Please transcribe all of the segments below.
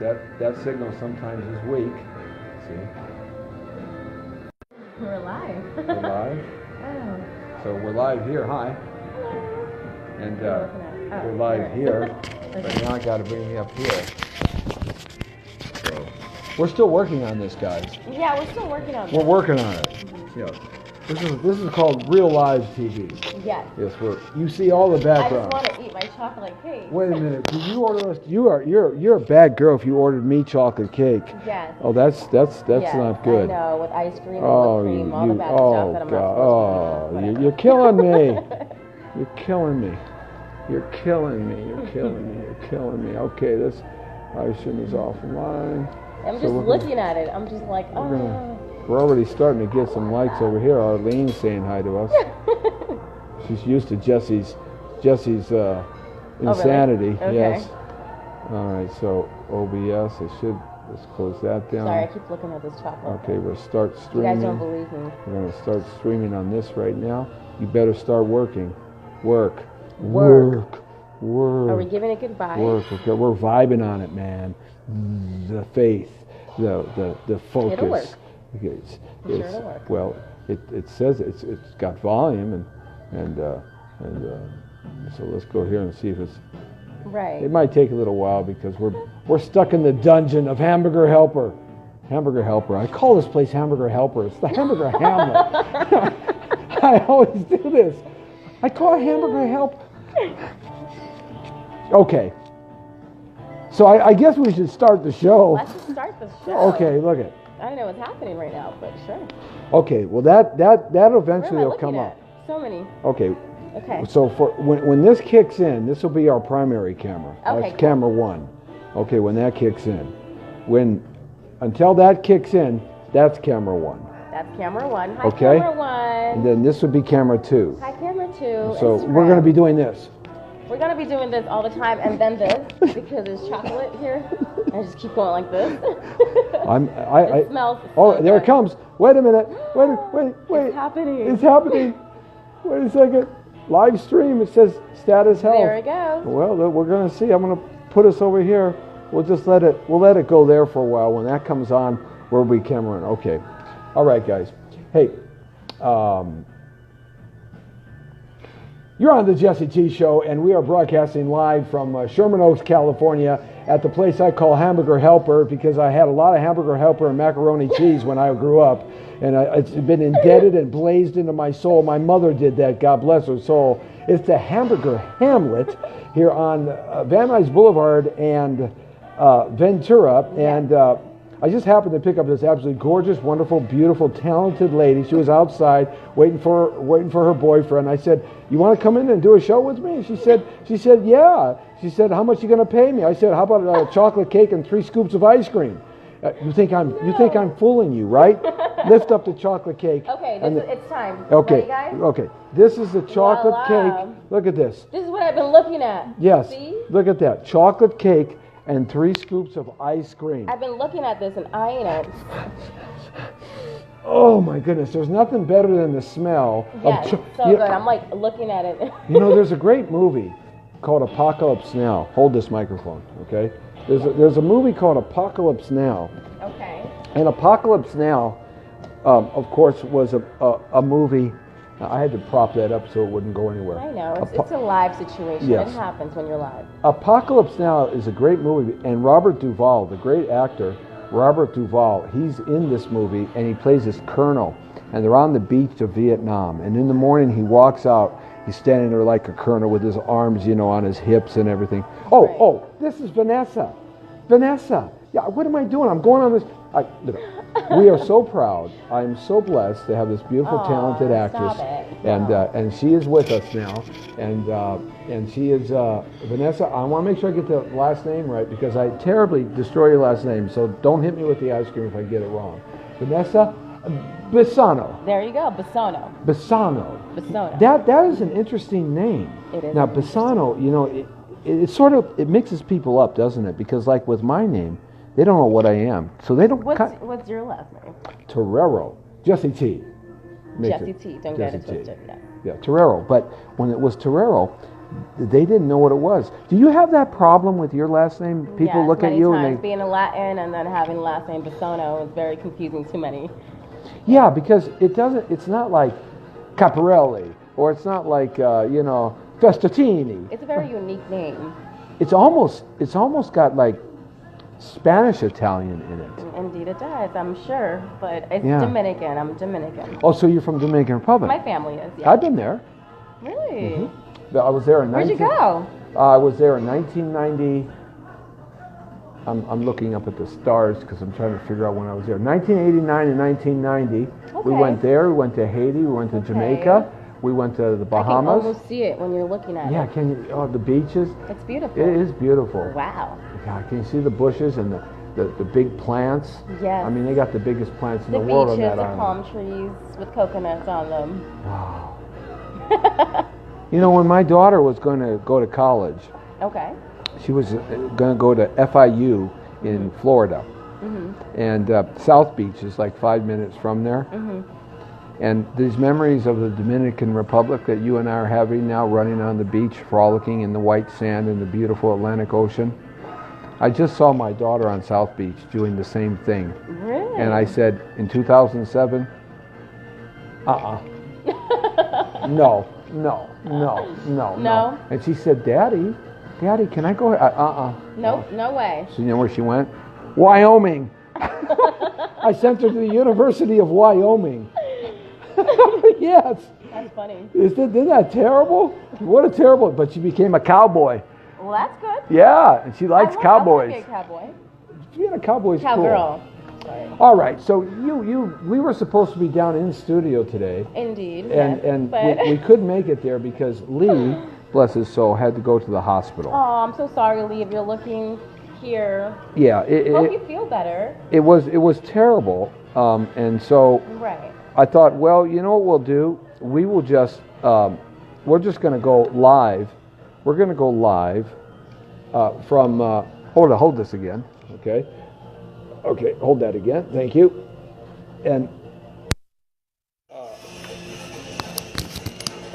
that signal sometimes is weak. See? We're live. We're live? Oh. So we're live here, hi. And we're live here, but now I got to bring you up here. So we're still working on this, guys. Yeah, we're still working on it. We're working on it. Mm-hmm. Yeah. This is called real live TV. Yes. Yes, you see all the background. I just want to eat my chocolate cake. Wait a minute. Did you order us? You're a bad girl if you ordered me chocolate cake. Yes. Oh, that's yes, not good. I know, with ice cream and whipped cream, all the bad stuff that I'm not supposed to eat. You're killing me. You're killing me. You're killing me. You're killing me. You're killing me. Okay, this ice cream is offline. I'm just looking at it. I'm just like, We're already starting to get some likes over here. Arlene's saying hi to us. She's used to Jesse's insanity. Oh, really? Okay. Yes. All right. So OBS. Let's close that down. Sorry, I keep looking at this chocolate. Okay, we'll start streaming. You guys don't believe me. We're going to start streaming on this right now. You better start working. Work. Are we giving it goodbye? Work. Okay, we're vibing on it, man. The faith, the focus. It'll work. It's, I'm sure it'll work. Well, it says it's got volume and so let's go here and see if it's right. It might take a little while because we're stuck in the dungeon of Hamburger Helper. Hamburger Helper. I call this place Hamburger Helper. It's the Hamburger Hamlet. I always do this. I call it Hamburger Helper. Okay. So I guess we should start the show. Let's just start the show. Okay, look it. I don't know what's happening right now, but sure. Okay, well that eventually will come up. So many. Okay. Okay. So for when this kicks in, this will be our primary camera. Okay. That's camera 1. Okay, when that kicks in. Until that kicks in, that's camera 1. That's camera 1. Hi, okay. Camera 1. And then this would be camera 2. Hi, camera 2. So Instagram. we're going to be doing this. We're going to be doing this all the time, and then this, because there's chocolate here. I just keep going like this. It smells so there good. it comes. Wait a minute. Wait. It's happening. It's happening. Wait a second. Live stream. It says status health. There it goes. Well, we're going to see. I'm going to put us over here. We'll just let it go there for a while. When that comes on, we'll be camera in. Okay. All right, guys. Hey, you're on the Jesse T Show, and we are broadcasting live from Sherman Oaks, California, at the place I call Hamburger Helper because I had a lot of Hamburger Helper and macaroni cheese when I grew up, and it's been embedded and blazed into my soul. My mother did that, God bless her soul. It's the Hamburger Hamlet here on Van Nuys Boulevard and Ventura, and I just happened to pick up this absolutely gorgeous, wonderful, beautiful, talented lady. She was outside waiting for her boyfriend. I said, "You want to come in and do a show with me?" And she said, "Yeah." She said, "How much are you going to pay me?" I said, "How about a chocolate cake and 3 scoops of ice cream?" You think I'm fooling you, right? Lift up the chocolate cake. Okay, it's time. Okay, ready, guys? okay. This is the chocolate Voila. cake. Look at this. This is what I've been looking at. Yes. See? Look at that. Chocolate cake and 3 scoops of ice cream. I've been looking at this and eyeing it. Oh my goodness, there's nothing better than the smell yes, of so good. I'm like looking at it. there's a great movie called Apocalypse Now. Hold this microphone, okay? There's a movie called Apocalypse Now. Okay. And Apocalypse Now, of course, was a movie. I had to prop that up so it wouldn't go anywhere. I know. It's a live situation. Yes. It happens when you're live. Apocalypse Now is a great movie, and Robert Duvall, the great actor, Robert Duvall, he's in this movie, and he plays this colonel, and they're on the beach of Vietnam, and in the morning he walks out, he's standing there like a colonel with his arms, on his hips and everything. Oh, this is Vanessa. Vanessa. Yeah, what am I doing? I'm going on this. Look, we are so proud. I am so blessed to have this beautiful, talented actress, and she is with us now, and she is Vanessa. I want to make sure I get the last name right because I terribly destroy your last name. So don't hit me with the ice cream if I get it wrong. Vanessa Bisono. There you go, Bisono. Bisono. That is an interesting name. It is. Now Bisono, it mixes people up, doesn't it? Because like with my name, they don't know what I am, so they don't. What's your last name? Torero. Jesse T. Jesse T. Don't get it twisted. Yeah, Torero. But when it was Torero, they didn't know what it was. Do you have that problem with your last name? People look at you and they... being a Latin and then having the last name Bisono is very confusing to many. Yeah, because it's not like Caparelli, or it's not like, Festatini. It's a very unique name. It's almost got like Spanish Italian in it. Indeed it does, I'm sure. But it's Dominican. I'm Dominican. Oh, so you're from Dominican Republic? My family is, yeah. I've been there. Really? Mm-hmm. I was there in Where'd you go? I was there in 1990. I'm looking up at the stars because I'm trying to figure out when I was there. 1989 and 1990. Okay. We went there. We went to Haiti. We went to Jamaica. We went to the Bahamas. I can almost see it when you're looking at it. Yeah, can you? Oh, the beaches. It's beautiful. It is beautiful. Wow. Yeah, can you see the bushes and the big plants? Yes. I mean, they got the biggest plants in the world on that island. The beaches, the palm trees with coconuts on them. Wow. When my daughter was going to go to college, she was going to go to FIU in Florida. Mm-hmm. And South Beach is like 5 minutes from there. Mm-hmm. And these memories of the Dominican Republic that you and I are having now, running on the beach, frolicking in the white sand in the beautiful Atlantic Ocean. I just saw my daughter on South Beach doing the same thing. Really? And I said, in 2007, no. And she said, Daddy, can I go? Nope, no way. So you know where she went? Wyoming. I sent her to the University of Wyoming. Yes. That's funny. Isn't that terrible? What a terrible, but she became a cowboy. Well, that's good. Yeah, and she likes cowboys. I want to be a cowboy. Being a cowboy's Cowgirl. Cool. Sorry. All right, so we were supposed to be down in studio today. Indeed. And we couldn't make it there because Lee, bless his soul, had to go to the hospital. Oh, I'm so sorry, Lee, if you're looking here. Yeah. Hope you feel better. It was terrible. And so right. I thought, well, you know what we'll do? We will just, we're just going to go live. We're going to go live from, hold this again, okay? Okay, hold that again, thank you. And,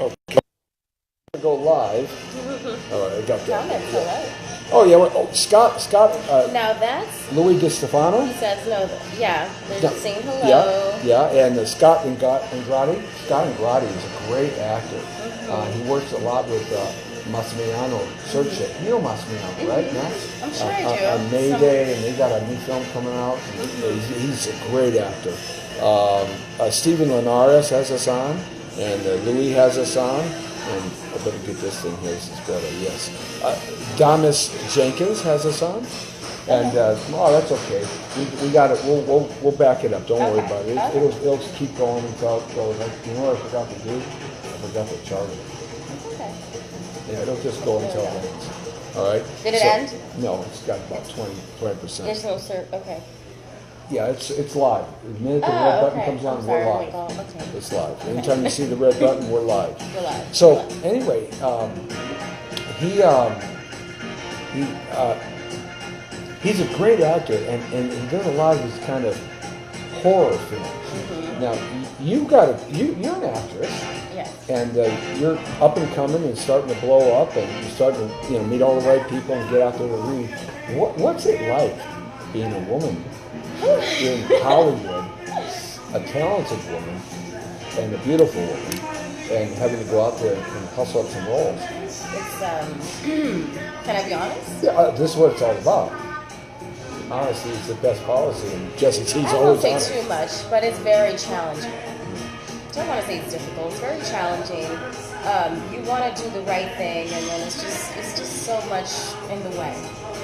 okay, we're going to go live. All right, I got that. Oh, yeah, Scott. Now that's... Louis DiStefano. He says no, they're just saying hello. Yeah, and Scott Ingrati. Scott Ingrati is a great actor. Mm-hmm. He works a lot with Massimiliano Search. You know Massimiliano, right, Max? I'm sure I do. On Mayday, and they got a new film coming out. He's a great actor. Stephen Linares has us on, and Louis has us on. And I better get this thing here. This is better. Yes. Damis Jenkins has us on, and that's okay. We got it. We'll back it up. Don't worry about it. It'll just keep going until it goes. You know what I forgot to do? I forgot to chart it. Okay. Yeah, it'll just go until it ends. All right. Did it end? No, it's got about 20%. There's no cert. Okay. Yeah, it's live. The minute the red button comes on, we're live. Okay. It's live. Anytime you see the red button, we're live. We're live. So anyway, he's a great actor, and he does a lot of these kind of horror films. Mm-hmm. Now you're an actress. Yes. And you're up and coming and starting to blow up, and you're starting to meet all the right people and get out there to read. What's it like being a woman in Hollywood, a talented woman and a beautiful woman, and having to go out there and hustle up some roles? It's can I be honest? Yeah, this is what it's all about. Honestly, it's the best policy, and Jesse T's always. I always won't say too much, but it's very challenging. I don't want to say it's difficult. It's very challenging. You want to do the right thing, and then it's just so much in the way.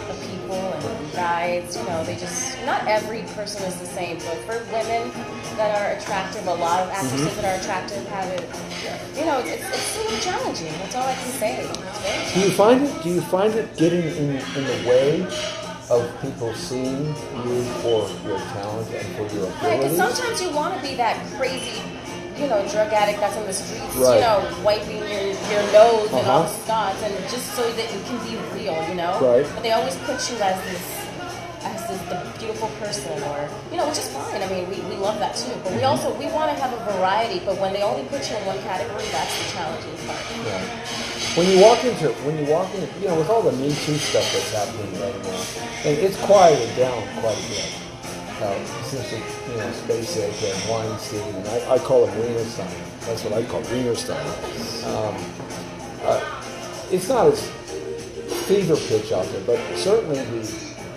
The people and guys, they just, not every person is the same, but for women that are attractive, a lot of actresses that are attractive have it, it's so challenging. That's all I can say. Do you find it getting in the way of people seeing you for your talent and for your abilities? Right, because sometimes you want to be that crazy, drug addict that's on the streets, right. Wiping your nose and all Scots, and just so that you can be real, Right. But they always put you as the beautiful person, or which is fine. I mean, we love that too. But we want to have a variety. But when they only put you in one category, that's the challenging part. Yeah. When you walk into, you know, with all the Me Too stuff that's happening right now, and it's quieted down quite a bit. Since you know, Spacek and Weinstein, and I call him Wienerstein. That's what I call Wienerstein. It's not as fever pitch out there, but certainly the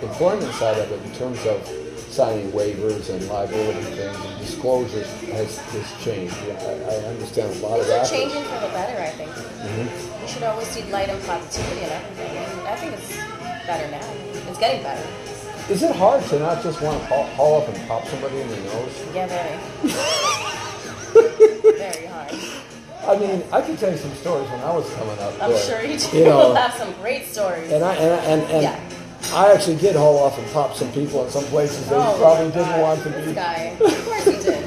employment side of it, in terms of signing waivers and liability things and disclosures, has changed. I understand a lot of that. It's changing for the better, I think. Mm-hmm. You should always see light and positivity and everything. And I think it's better now. It's getting better. Is it hard to not just want to haul up and pop somebody in the nose? Yeah, very. Very hard. I mean, I can tell you some stories when I was coming up. I'm sure you do. You know, You'll have some great stories. And yeah. I actually did haul off and pop some people in some places they probably didn't want to be. This guy. Of course he did.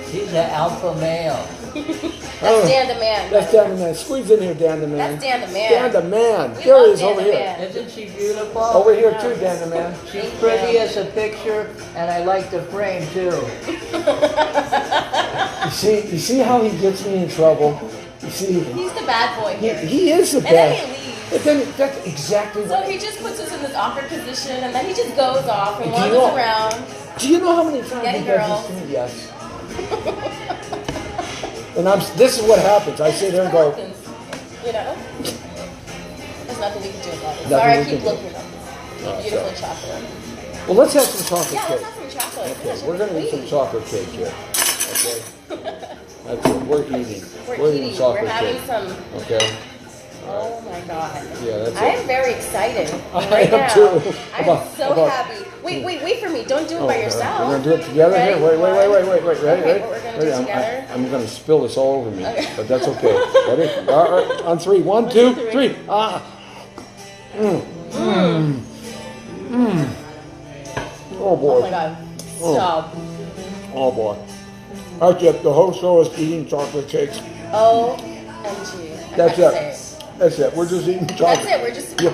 He's an alpha male. That's Dan the Man. That's Dan the Man. Squeeze in here, Dan the Man. That's Dan the Man. Dan the Man. We There love he is Dan over the here. Man. Isn't she beautiful? Over here too, Dan the Man. She's pretty as a picture, and I like the frame too. You see how he gets me in trouble? You see, he's the bad boy here. He is the bad. And then he leaves. But then that's exactly So what. he just puts us in this awkward position, and then he just goes off and wanders around. Do you know how many times Getting he does girls. this to me? Yes. And this is what happens. I sit there and go. You know? There's nothing we can do about it. Nothing Sorry, I we keep can do. looking at this beautiful chocolate. Well, let's have some chocolate Yeah, cake. let's have some chocolate. Okay, we're gonna eat some chocolate cake here. Okay. That's it. We're eating. We're eating. chocolate We're having cake. some. Okay. Oh my God. Yeah, that's I it. am very excited. I Right am now. too. I'm so happy. Wait for me. Don't do it by yourself. We're gonna do it together Ready? here. Wait. Ready? Okay, what we're gonna do together? I'm gonna spill this all over me, Okay. but that's okay. Ready? All right. On three. One, two, three. Ah. Oh boy. Oh my God. Stop. Oh boy. That's it. The whole show is eating chocolate cakes. OMG. That's it. That's it. We're just eating chocolate. That's it. We're just. Yeah,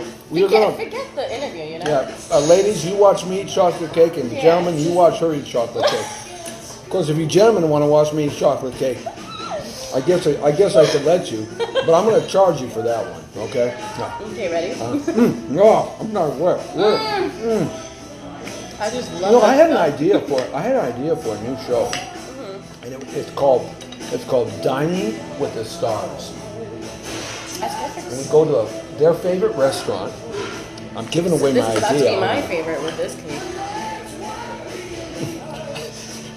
Forget the interview, you know? Yeah, ladies, you watch me eat chocolate cake, and gentlemen, you watch her eat chocolate cake. Of course, if you gentlemen want to watch me eat chocolate cake, I guess I could let you, but I'm going to charge you for that one. Okay? Okay, ready? No, I'm not aware. I just love. You know, I had an idea for a new show, and it's called Dining with the Stars. That's perfect. And we go to their favorite restaurant. I'm giving away my idea. This is about to be my favorite with this cake.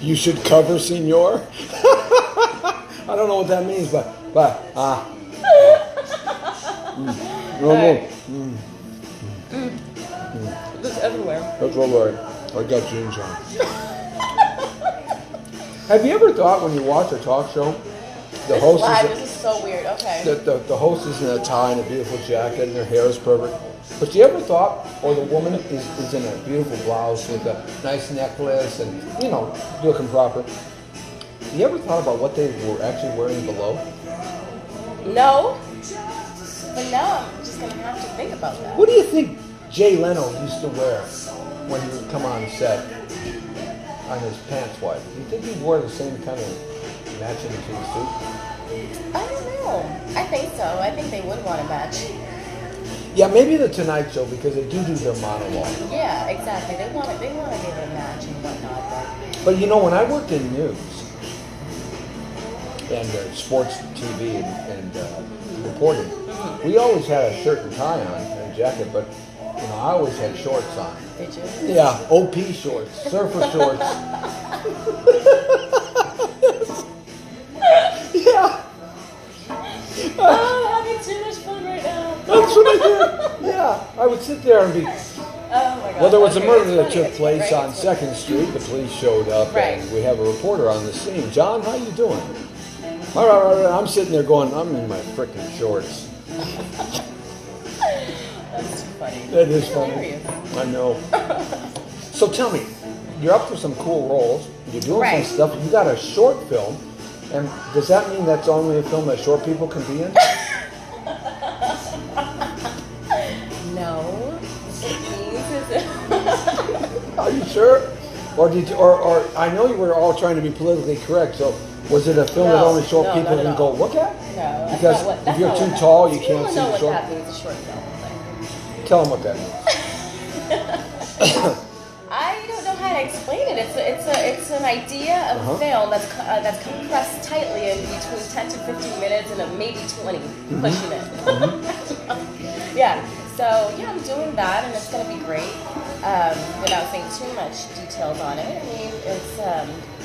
You should cover, senor. I don't know what that means, but This is everywhere. That's all right. I got jeans on. Have you ever thought when you watch a talk show, the host This is so weird. Okay. the host is in a tie and a beautiful jacket and their hair is perfect. But you ever thought, or the woman is in a beautiful blouse with a nice necklace and, you know, looking proper. You ever thought about what they were actually wearing below? No. But now I'm just gonna have to think about that. What do you think Jay Leno used to wear when he would come on set on his pants wide? Do you think he wore the same kind of matching to his suit? I don't know. I think so. I think they would want to match. Yeah, maybe the Tonight Show, because they do their monologue. Yeah, exactly. They want to be able to match and whatnot. But you know, when I worked in news and sports TV and reporting, we always had a shirt and tie on and a jacket, but you know, I always had shorts on. Did you? Yeah, OP shorts, surfer shorts. Yeah. Oh, I'm having too much fun right now. That's what I did. Yeah, I would sit there and be. Oh my God. Well, there was a murder it's that funny, took it's place funny, on it's funny. 2nd Street. The police showed up, Right. and we have a reporter on the scene. John, how you doing? All right. I'm sitting there going, I'm in my frickin' shorts. That's too funny. That is funny. Hilarious. I know. So tell me, you're up for some cool roles. You're doing Right. some stuff. You got a short film, and does that mean that's only a film that short people can be in? No. It means Are you sure? Or I know you were all trying to be politically correct, so Was it a film that No, only showed no, people not at can go all. look at? No, that's Because not what, if that's you're not too what tall, that you means. can't see People the know what short. that means, a short film thing. Tell them what that means. I don't know how to explain it. It's an idea of film that's compressed tightly in between 10 to 15 minutes and maybe 20, pushing it. Yeah. So yeah, I'm doing that, and it's gonna be great. Without saying too much details on it, I mean, it's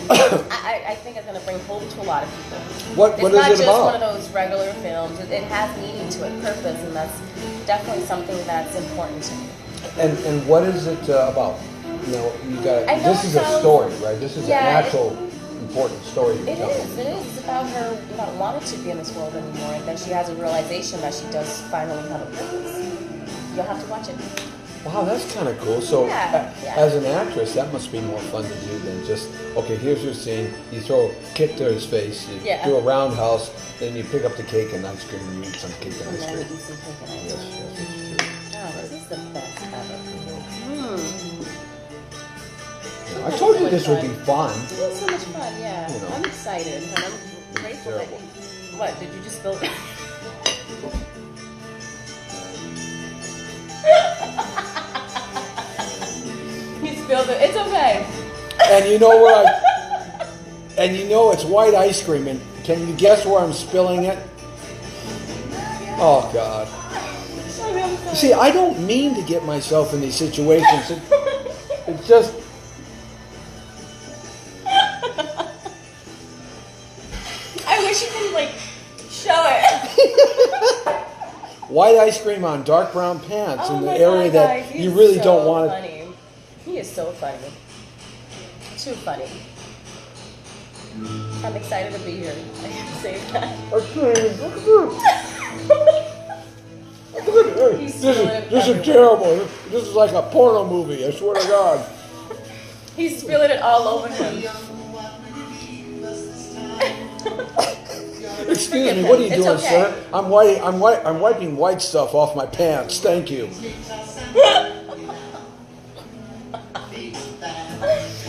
I think it's gonna bring hope to a lot of people. What is it It's not just about? one of those regular films. It has meaning to it, purpose, and that's definitely something that's important to me. And what is it about? You know, you got. I know This is it a sounds- story, right? This is Yeah, an actual important story. you're It telling. is. It is. It's about her not wanting to be in this world anymore, and then she has a realization that she does finally have a purpose. You'll have to watch it. Wow, that's kind of cool. So, Yeah, yeah. as an actress, that must be more fun to do than just, okay, here's your scene. You throw a kick to his face, you Yeah. do a roundhouse, then you pick up the cake and ice cream and you eat some cake and And ice then cream. you see cake and ice Yes, cream. yes, that's true. Oh, this is the best ever. I told you this would be fun. It is so much fun, yeah. You know. I'm excited, and I'm grateful that terrible. you... What, did you just spill it? You spilled it. It's okay. And you know where and you know it's white ice cream, and can you guess where I'm spilling it? Oh, God. You see, I don't mean to get myself in these situations. It's just... I wish you could, like, show it. White ice cream on dark brown pants Oh in the my area God, that guys, you he's really so don't want to... funny. He is so funny. Too funny. I'm excited to be here. I can say that. He's This spilling it is everywhere. terrible. This is like a porno movie, I swear to God. He's spilling it all over him. Excuse me, what are you It's doing, okay. sir? I'm wiping white stuff off my pants. Thank you.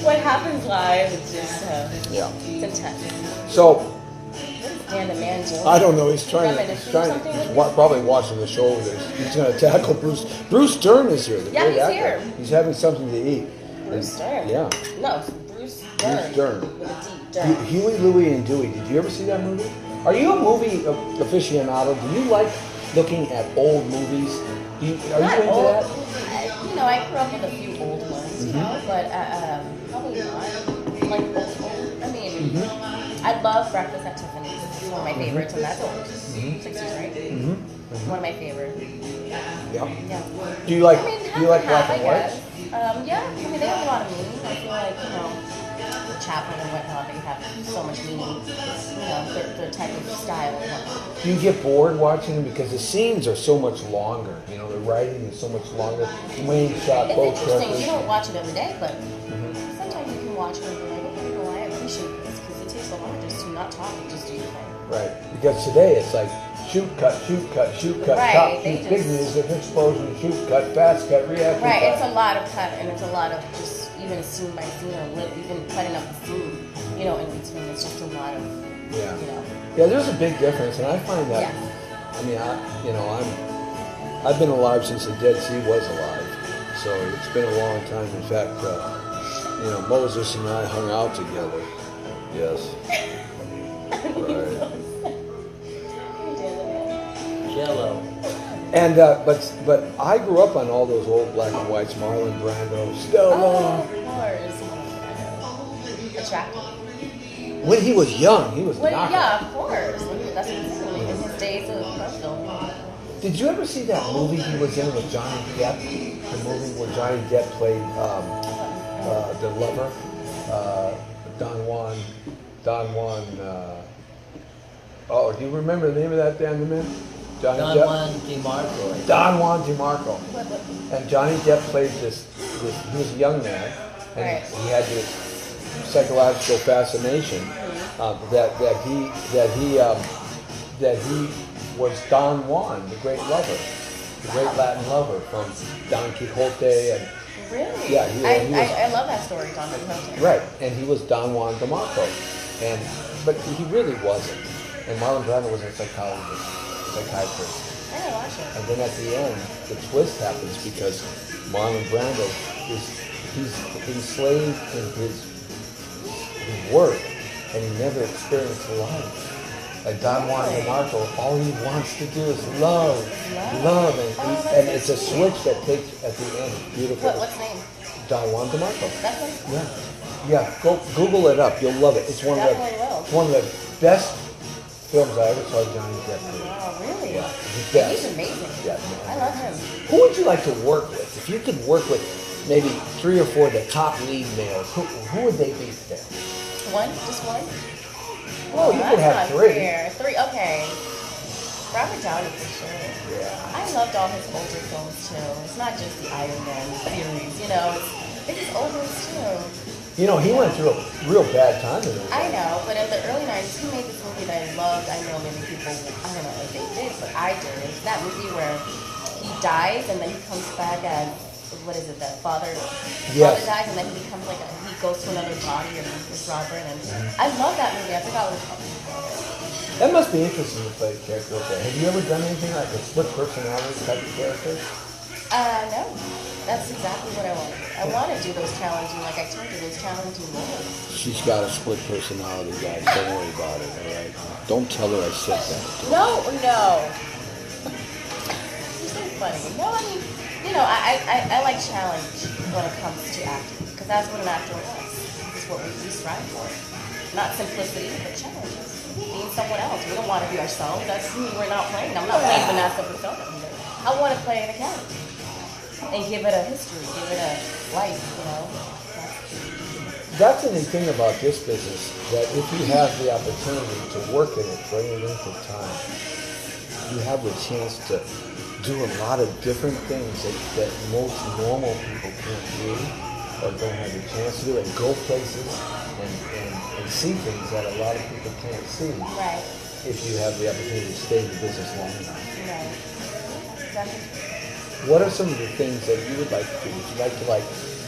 What happens live is just Yeah. it's intense. So, What is Dan the man doing? I don't know. He's trying to. Reminiscing or something with Probably watching the show. He's going to tackle Bruce. Bruce Dern is here. The Yeah, great he's actor. here. He's having something to eat. Bruce Dern. Yeah. No, it's Bruce Dern. Dern. With a D. Dern. Huey, Louie, and Dewey. Did you ever see that movie? Are you a movie aficionado? Do you like looking at old movies? Are you Not into old. that? You know, I grew up with a few old ones, you know, but probably not. Like old. I mean, I love Breakfast at Tiffany's. It's one of my favorites, and that's old. 60s, right? One of my favorites. Yeah. Yeah. Do you like? I mean, do you like black half, and I white? guess. Yeah, I mean, they have a lot of meaning. I feel like, you know, Chaplin and whatnot, they have so much meaning. You know, their type of style and whatnot. Do you get bored watching them because the scenes are so much longer? You know, the writing is so much longer. Wayne shot It's both interesting. characters. You don't watch it every day, but sometimes you can watch it and be like, okay, well, I appreciate this because it takes so long just to not talk and just do your thing. Right. Because today it's like shoot, cut, shoot, cut, shoot, cut, Right, chop, they shoot, big just- music, explosion, shoot, cut, fast cut, reaction. Right, cut. it's a lot of cut and it's a lot of just even scene by scene or even cutting up the scene, you know, in between. It's just a lot of, Yeah. you know. Yeah, there's a big difference, and I find that. Yeah. I mean, I've been alive since the Dead Sea was alive, so it's been a long time. In fact, you know, Moses and I hung out together. Yes. Right. Jello. And but I grew up on all those old black and whites, Marlon Brando, Oh, Stella. of course. Attractive. When he was young, he was Well, knockout. yeah, of course. That's what I'm saying. In his days of professional. Did you ever see that movie he was in with Johnny Depp? The movie where Johnny Depp played the lover, Don Juan. Oh, do you remember the name of that damn man? Johnny Don Depp. Juan DeMarco. Don Juan DeMarco. And Johnny Depp played this. He was a young man, and Right. he had this psychological fascination that he was Don Juan, the great lover, the great Latin lover from Don Quixote, and Really? Yeah, he was- I love that story, Don Quixote. right, and he was Don Juan DeMarco. But he really wasn't. And Marlon Brando was a psychiatrist. I gotta watch it. And then at the end, the twist happens because Marlon Brando he's enslaved in his work, and he never experienced life. Like Don Juan DeMarco, all he wants to do is love, and it's a switch that takes at the end. Beautiful. What's the name? Don Juan DeMarco. That's what. Yeah. Go Google it up. You'll love it. It's one of the best films I ever saw Johnny Depp do. Wow, really? Yeah, He's amazing. Yeah, I love him. Who would you like to work with? If you could work with maybe 3 or 4 of the top lead males, who would they be there? One? Just one? Oh, you could have 3. Fair. 3, okay. Robert Downey for sure. Yeah. I loved all his older films too. It's not just the Iron Man series, it's his old ones too. He went through a real bad time in those I days. know, but in the early 90s, he made this movie that I loved. I know many people, I don't know if they did, but I did. It's that movie where he dies and then he comes back as, what is it, that father dies and then he becomes he goes to another body and it's Robert. And I love that movie. I forgot what it's called. That must be interesting to play a character like that. Have you ever done anything like a split personality type of character? No. That's exactly what I want. I want to do those challenging, like I told you, those challenging roles. She's got a split personality, guys. Don't worry about it, all right? Don't tell her I said that. No. You're so funny. No, I mean, I like challenge when it comes to acting, because that's what an actor wants. It's what we strive for. Not simplicity, but challenges. Being someone else. We don't want to be ourselves. That's who we're not playing. I'm not playing Vanessa Bisono either. I want to play an actor. And give it a history, give it a life, That's the neat thing about this business, that if you have the opportunity to work in it for any length of time, you have the chance to do a lot of different things that most normal people can't do or don't have the chance to do, and go places and see things that a lot of people can't see. Right. If you have the opportunity to stay in the business long enough. Right. Exactly. What are some of the things that you would like to do? Would you like to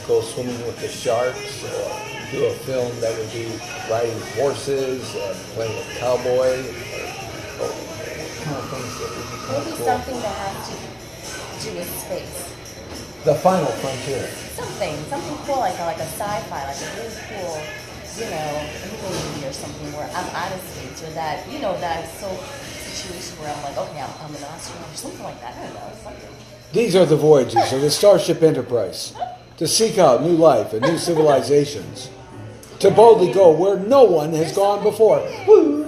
go swimming with the sharks, or do a film that would be riding horses and playing a cowboy? Or what kind of things that would be kind of Maybe cool? something that has to do with space. The Final Frontier. Something cool, like a sci-fi, like a really cool, movie or something where I'm out of space, or that, that so situation where I'm like, okay, I'm an astronaut or something like that. I don't know, something. These are the voyages of the Starship Enterprise, to seek out new life and new civilizations, to boldly go where no one has gone before. Woo,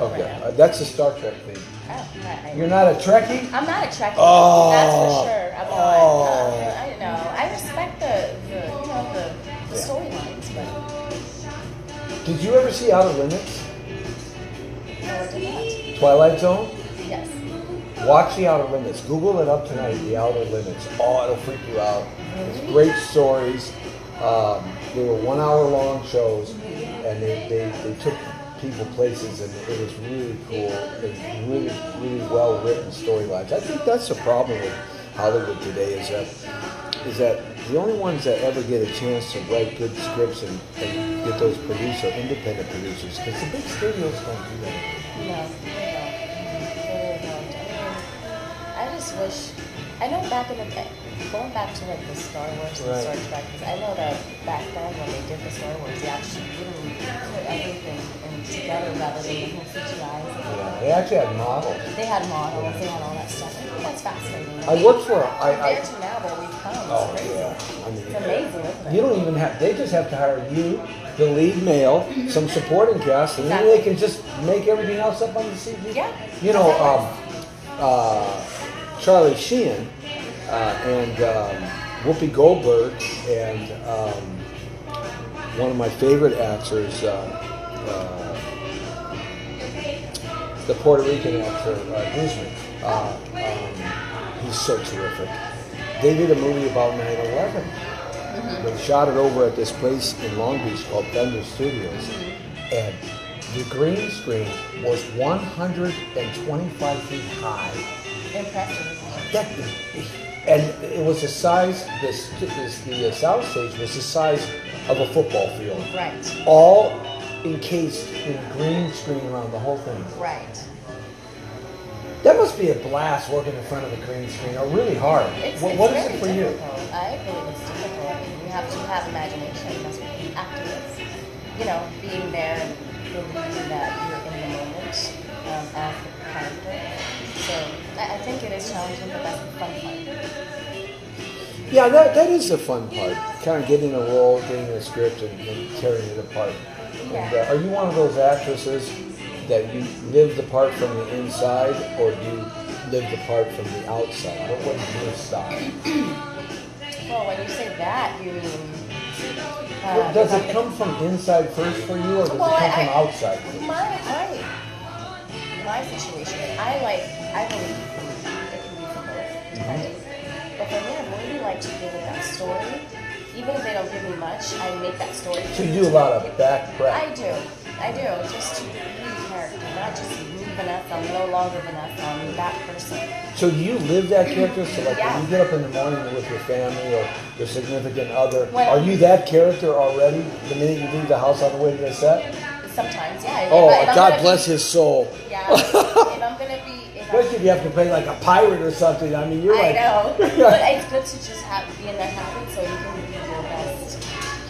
okay, that's the Star Trek thing. You're not a Trekkie? I'm not a Trekkie. Oh. That's for sure. I'm not. Oh. I know. I respect the storylines, but Did you ever see Outer Limits? no, I did not. Twilight Zone? Yes. Watch The Outer Limits. Google it up tonight, The Outer Limits. Oh, it'll freak you out. It's great stories. They were 1 hour long shows, and they took people places, and it was really cool. It was really, really well written storylines. I think that's the problem with Hollywood today, is that the only ones that ever get a chance to write good scripts and get those independent producers, because the big studios don't do that. No, they don't. I just wish. I know back in the day, going back to like the Star Wars and Right. Star Trek, because I know that back then when they did the Star Wars, they actually literally put everything together rather than the whole CGI. Yeah, they actually had models. They had models, they had all that stuff. I think that's fascinating. I worked for Compared to now where we've come, it's Oh crazy. yeah, I mean, It's amazing, isn't it? you don't even have. They just have to hire you, the lead male, some supporting cast, and then Exactly. they can just make everything else up on the CG. Yeah. You know, Charlie Sheen and Whoopi Goldberg and one of my favorite actors, the Puerto Rican actor Guzman. He's so terrific. They did a movie about 9/11. They shot it over at this place in Long Beach called Thunder Studios, and the green screen was 125 feet high. Impressive. And it was the size. The sound stage was the size of a football field, Right. all encased in a green screen around the whole thing. Right. That must be a blast working in front of a green screen, or really hard. What is it for you? I believe it's difficult. I mean, you have to have imagination. That's what the acting is. You know, being there and believing that you're in the moment as the character. So I think it is challenging, but that's the fun part. Yeah, that is the fun part. Kind of getting a role, getting a script, and tearing it apart. Yeah. And, are you one of those actresses that you live the part from the inside, or do you live the part from the outside? What is your style? Well, when you say that, you mean... Does it come from inside first for you, or does it come from outside? My situation, I believe it can be for both, depending. But for me, I really like to give it that story. Even if they don't give me much, I make that story. So you do a lot of back prep. I do, just to be the character, not just me, Vanessa. I'm no longer Vanessa, I'm that person. So you live that character? So like Yeah. when you get up in the morning with your family or your significant other, Well, are you that character already the minute you leave the house on the way to the set? Sometimes, yeah. Oh, if I'm God gonna bless his soul. Yeah, if I'm going to be... Especially if you have to play like a pirate or something. I mean, you're I like... know, but it's good to just be in that habit so you can be your best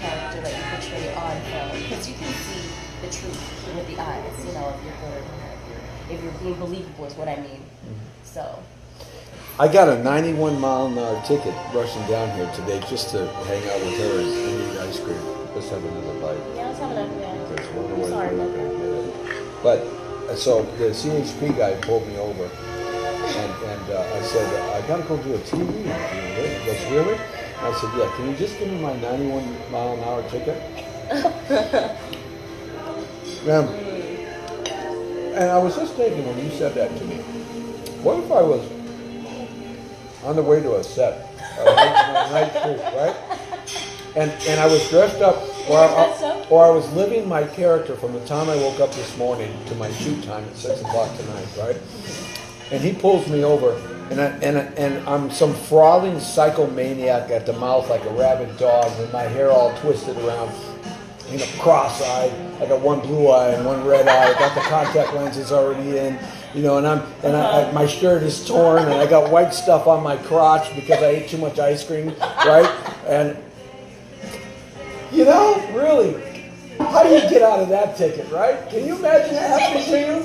character that you portray on film. Because you can see the truth with the eyes, you know, if you're good or if you're being believable is what I mean. So... I got a 91-mile-an-hour ticket rushing down here today just to hang out with her and eat ice cream. Let's have another bite. Yeah, let's have another one. There's one away, Sorry. we're not going to get it. But, so the CHP guy pulled me over, and I said, I got to go do a TV interview. He goes, really? I said, yeah, can you just give me my 91-mile-an-hour ticket? And I was just thinking when you said that to me, what if I was on the way to a set, a night shoot, right? And I was dressed up, or I was living my character from the time I woke up this morning to my shoot time at 6 o'clock tonight, right? And he pulls me over, and I'm some frothing psychomaniac at the mouth like a rabid dog, with my hair all twisted around, you know, cross-eyed. I got one blue eye and one red eye. I got the contact lenses already in. You know, and my shirt is torn, and I got white stuff on my crotch because I ate too much ice cream, right? And, you know, really, how do you get out of that ticket, right? Can you imagine that happening to you?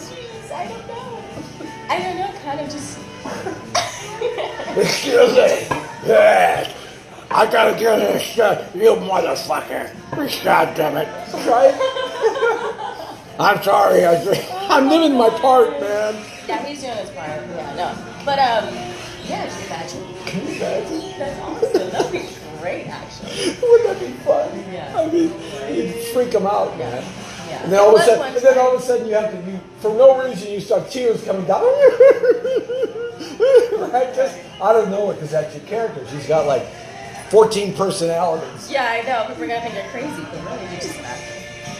I don't know, kind of just... Excuse me. Yeah. I gotta get this, you motherfucker. God damn it. Right? I'm sorry, I'm living my part, man. Yeah, he's doing his part. Yeah, no. But, yeah, just imagine. Can you imagine? That's awesome. That'd be great, actually. Wouldn't that be fun? Yeah. I mean, you'd freak them out, man. Yeah. And then all of a sudden you have to, for no reason, you start tears coming down. Right? Just out of nowhere, because that's your character. She's got like 14 personalities. Yeah, I know. People are going to think you're crazy, but really, you're just an actor.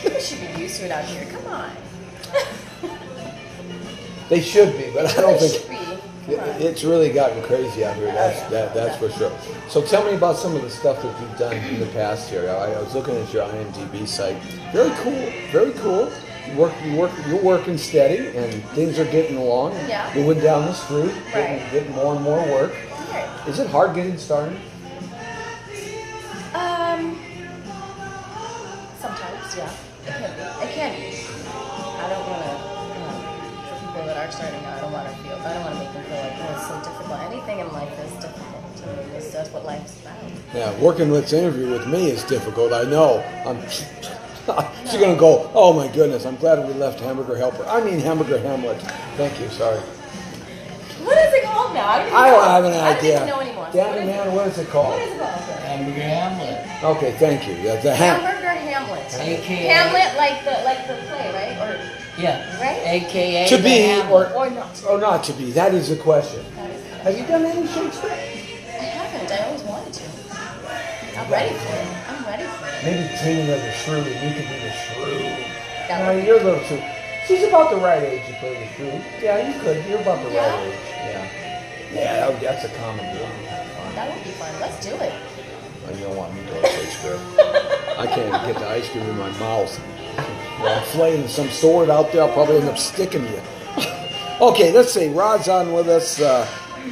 People should be used to it out here. Come on. They should be, but I don't They think should be. it's really gotten crazy out here. That's for sure. So tell me about some of the stuff that you've done in the past here. I was looking at your IMdb site. Very cool. Very cool. You're working steady, and things are getting along. Yeah. You went down the street, Right. getting more and more work. Right. Is it hard getting started? Sometimes, yeah. It can be. I don't want to, for people that are starting out, I don't want to make them feel like, oh, it's so difficult. Anything in life is difficult. I mean, that's what life's about. Yeah, working this interview with me is difficult. I know. She's going to go, oh my goodness, I'm glad we left Hamburger Hamburger Hamlet. Thank you, sorry. What is it called now? I don't have an idea. I don't even know anymore. Damn man, what is it called? What is it called? Hamburger Hamlet. Okay, thank you. Yeah, the Hamburger Hamlet. AKA. Hamlet, like the play, right? Or Yeah. right? AKA. to the be Hamlet. or not? or not to be. That is the question. That is the Have you done any Shakespeare? I haven't. I always wanted to. I'm ready for it. I'm ready for it. Maybe Tina the Shrew. You could be the Shrew. That No, would be- you're a little too. She's about the right age to play the Shrew. Yeah, you could. You're about the Yeah? right age. Yeah. Yeah, that's a common one. That would be fun. Let's do it. You don't want me to go to Shakespeare. I can't even get the ice cream in my mouth. Well, I'm flaying some sword out there. I'll probably end up sticking you. Okay, let's see. Rod's on with us.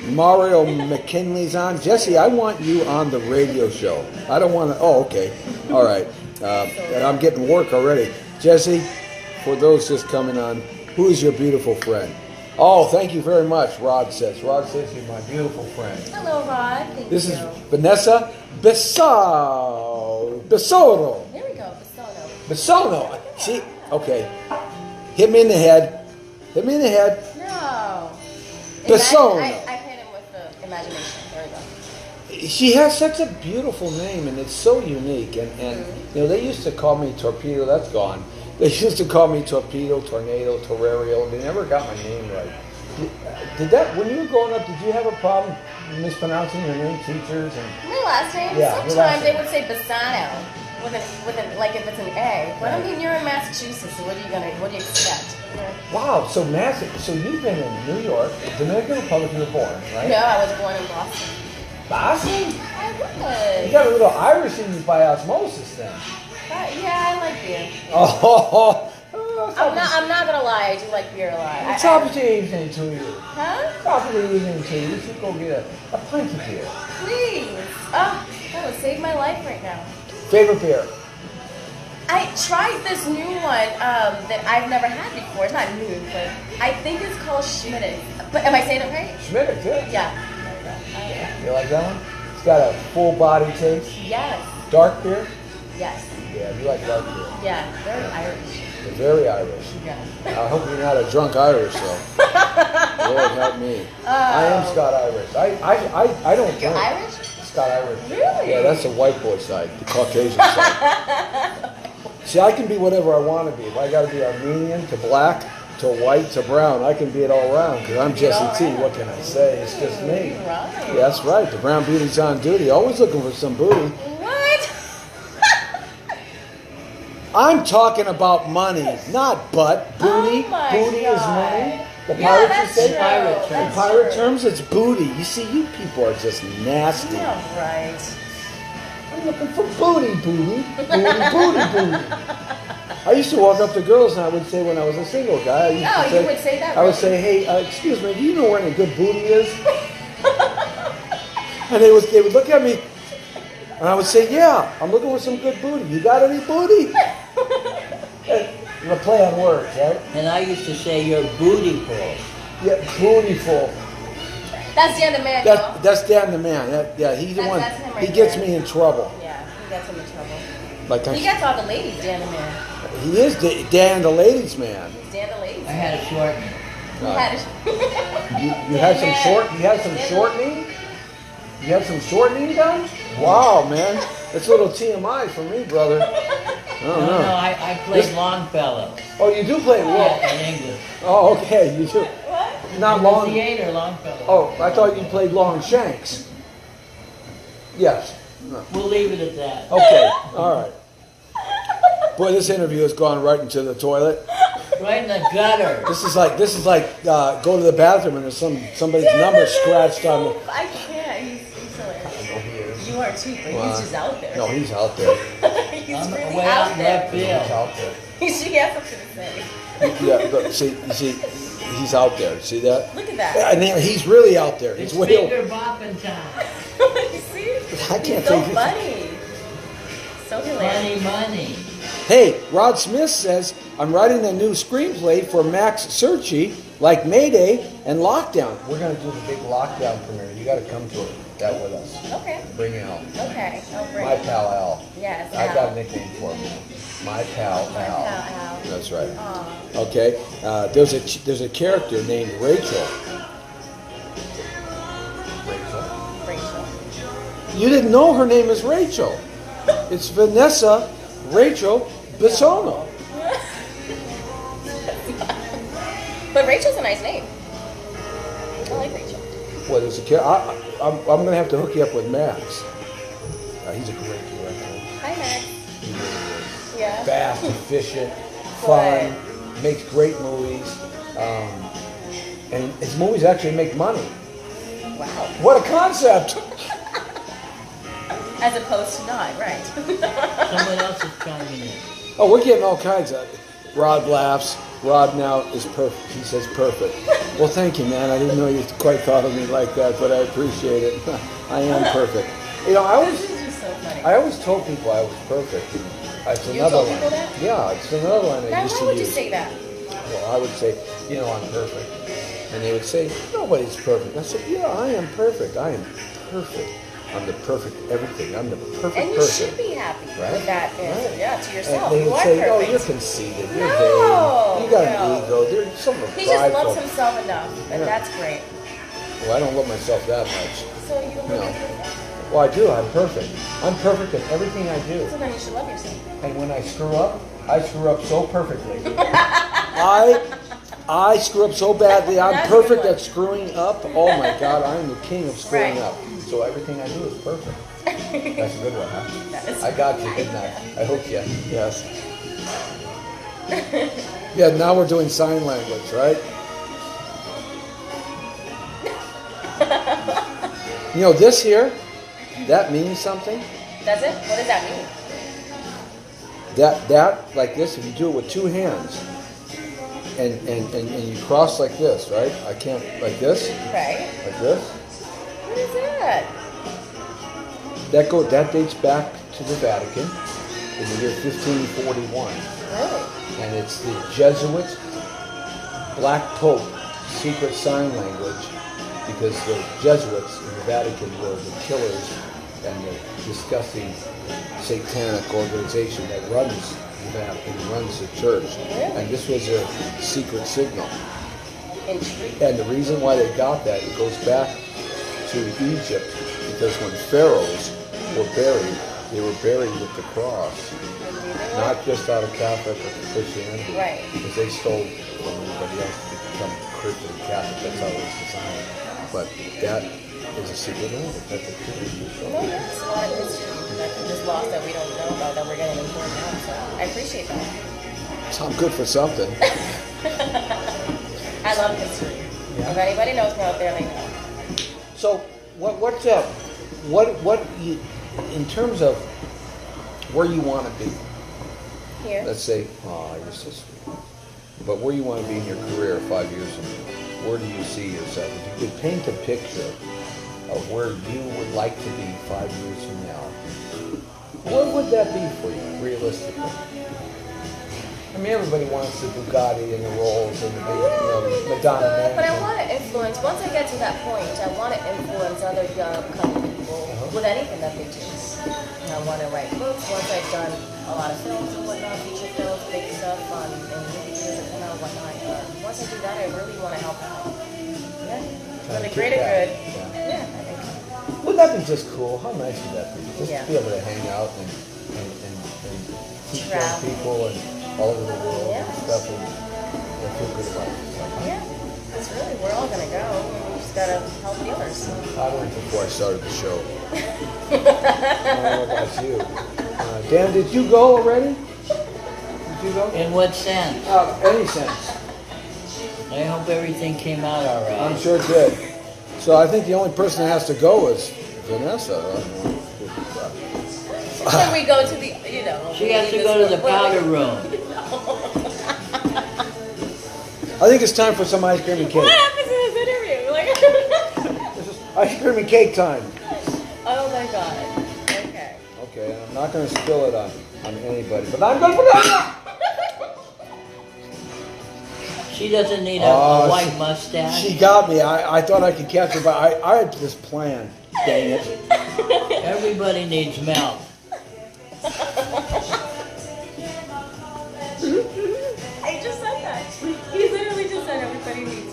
Mario McKinley's on. Jesse, I want you on the radio show. I don't want to. Oh, okay. All right. And I'm getting work already. Jesse, for those just coming on, who is your beautiful friend? Oh, thank you very much, Rod says. Rod says you're my beautiful friend. Hello, Rod. Thank This you. is Vanessa Bisono. There we go, Bisono. Bisono. See? Okay. Hit me in the head. Hit me in the head. No. Bisono. I hit him with the imagination. There we go. She has such a beautiful name, and it's so unique. And you know, they used to call me Torpedo. That's gone. They used to call me Torpedo, Tornado, Terrario. They never got my name right. Did that, when you were growing up, did you have a problem mispronouncing your name, teachers? And My last name? Yeah, your last Sometimes they name. would say Bisono with an like if it's an A. But I mean, you're in Massachusetts, so what do you expect? wow, so massive. So you've been in New York, Dominican Republic, you were born, right? No, I was born in Boston. Boston? I You was. got a little Irish in you by osmosis then. Yeah, I like beer. Oh, I'm not gonna lie, I do like beer a lot. top of the evening to you. Huh? Top of the evening to you. You should go get a pint of beer. Please. Oh, that would save my life right now. Favorite beer? I tried this new one that I've never had before. It's not new, but I think it's called Schmidt. But am I saying it right? Schmidt, yeah. Yeah. You like that one? It's got a full body taste. Yes. Dark beer? Yes. Yeah, you like dark beer. Yeah. Very Irish. You're very Irish. Yeah. I hope you're not a drunk Irish, though. Lord help me. I am Scott Irish. I don't You're drink. Irish? Scott Irish. Really? Yeah, that's the white boy side, the Caucasian side. See, I can be whatever I want to be. If I got to be Armenian to black to white to brown, I can be it all around because I'm Jesse T. What can I say? It's just me. Right. Yeah, that's right. The brown beauty's on duty. Always looking for some booty. What? I'm talking about money, not butt. Booty. Oh my Booty is God. money. The Yeah, pirates that's say true. pirate in That's pirate true. terms, it's booty. You see, you people are just nasty. Yeah, right. I'm looking for booty. I used to walk up to girls and I would say when I was a single guy, I used to You would say that, I would really? say, hey, excuse me, do you know where any good booty is? And they would look at me and I would say, yeah, I'm looking for some good booty. You got any booty? The play on words, right? And I used to say you're bootyful. Yeah, bootyful. That's the other man, though. That's Dan the man. He's the one. That's him right He gets there. me in trouble. Yeah, he gets him in trouble. Like He gets all the ladies, Dan the man. he is Dan the ladies man. He's Dan the ladies. I had a short. He had it. You had some short. You had some shortening. You had some shortening done. Wow, man, that's a little TMI for me, brother. I don't know. No, I played Longfellow. Oh, you do play well. Yeah, in English. Oh, okay, you do. What? Not In the long. theater, Longfellow. Oh, I thought you played Longshanks. Yes. No. We'll leave it at that. Okay. All right. Boy, this interview has gone right into the toilet. Right in the gutter. This is like go to the bathroom and there's somebody's number scratched on the. I can't. He's hilarious. You are too, but he's just out there. No, he's out there. He's I'm really way out out there. left He's field. out there. He has something to say. Yeah, but see, he's out there. See that? Look at that. And he's really out there. It's He's way. finger bopping time. You see? I can't He's so think. funny. So hilarious. Money. Hey, Rod Smith says I'm writing a new screenplay for Max Searchy, like Mayday and Lockdown. We're gonna do the big Lockdown premiere. You got to come to that with us. Okay. Bring Al. Okay. Oh, great. My pal Al. Yes. I Al. got a nickname for him. My pal My Al. pal Al. That's right. Aw. Okay. There's a character named Rachel. Rachel. You didn't know her name is Rachel. It's Vanessa Rachel Bisono. But Rachel's a nice name. I like Rachel. Well, there's a character. I'm going to have to hook you up with Max. He's a great director. Hi, Max. He really is. Yeah. Fast, efficient, fun, makes great movies. And his movies actually make money. Wow. What a concept! As opposed to not, right? Someone else is chiming in. Oh, we're getting all kinds of. Rod laughs. Rod now is perfect. He says perfect. Well, thank you, man. I didn't know you quite thought of me like that, but I appreciate it. I am perfect. You know, This is just so funny. I always told people I was perfect. It's You another told line. people that? Yeah, it's another line I Now, used why to would you use. say that? Well, I would say, you know, I'm perfect. And they would say, nobody's perfect. I said, yeah, I am perfect. I am perfect. I'm the perfect everything. I'm the perfect And you person. should be happy Right? with that answer. Right. Yeah, to And yourself. they You would are say, oh, perfect. you're conceited. You're No, vain. You got no. an ego. There's some He just loves prideful. himself enough, and Yeah. that's great. Well, I don't love myself that much. So you don't No. love yourself? Well, I do. I'm perfect. I'm perfect in everything I do. So then you should love yourself. And when I screw up so perfectly. I screw up so badly. I'm That's a good perfect one. at screwing up. Oh my God, I'm the king of screwing Right. up. So everything I do is perfect. That's a good one, huh? That is I got you, didn't I? I hooked you. Yes. Yeah, now we're doing sign language, right? You know, this here, that means something. Does it? What does that mean? That, like this, if you do it with two hands, and you cross like this, right? I can't, like this, Right. like this. What is that? That dates back to the Vatican in the year 1541. Really? And it's the Jesuits' Black Pope secret sign language, because the Jesuits in the Vatican were the killers and the disgusting satanic organization that runs the Vatican, runs the church. Really? And this was their secret signal. Intriguing. And the reason why they got that, it goes back to Egypt, because when pharaohs were buried, they were buried with the cross. Not just out of Catholic or Christianity. Right. Because they stole from everybody else to become Christian Catholic. That's how it was designed. But that is a secret language. That's a secret No, yes, a lot of history that is lost that we don't know about that we're getting informed now. So I appreciate that. I'm good for something. I love history. If anybody knows me out there, they know. So, what you, in terms of where you want to be, Here. let's say, oh, you're so sweet, but where you want to be in your career 5 years from now, where do you see yourself? If you could paint a picture of where you would like to be 5 years from now, what would that be for you, realistically? I mean, everybody wants the Bugatti and the Rolls and the big, Madonna But I mansion. want to influence, once I get to that point, I want to influence other young upcoming people with anything that they do. I want to write books. Once I've done a lot of films and whatnot, feature films, big stuff on in movie theaters and whatnot. Once I do that, I really want to help out. Yeah. For the Keep greater that. good. Yeah. Yeah, I think. Wouldn't that be just cool? How nice would that be? Just Yeah. to be able to hang out and teach young Travel. people and all over the world Yeah. and stuff and feel good about yourself. Yeah. It's really, we're all going to go. We just got to help the others. I learned before I started the show. I don't know about you. Dan, did you go already? Did you go? In what sense? Any sense. I hope everything came out all right. I'm sure it did. So I think the only person that has to go is Vanessa. When we go to the, She has to go to the powder room. I think it's time for some ice cream and cake. What happens in this interview? Like, This is ice cream and cake time. oh my god. Okay. Okay, I'm not going to spill it on anybody, but I'm going to put it on. She doesn't need Oh, a white mustache. She got me. I thought I could catch her, but I had this plan. Dang it. Everybody needs milk. I just said that. He literally just said everybody needs.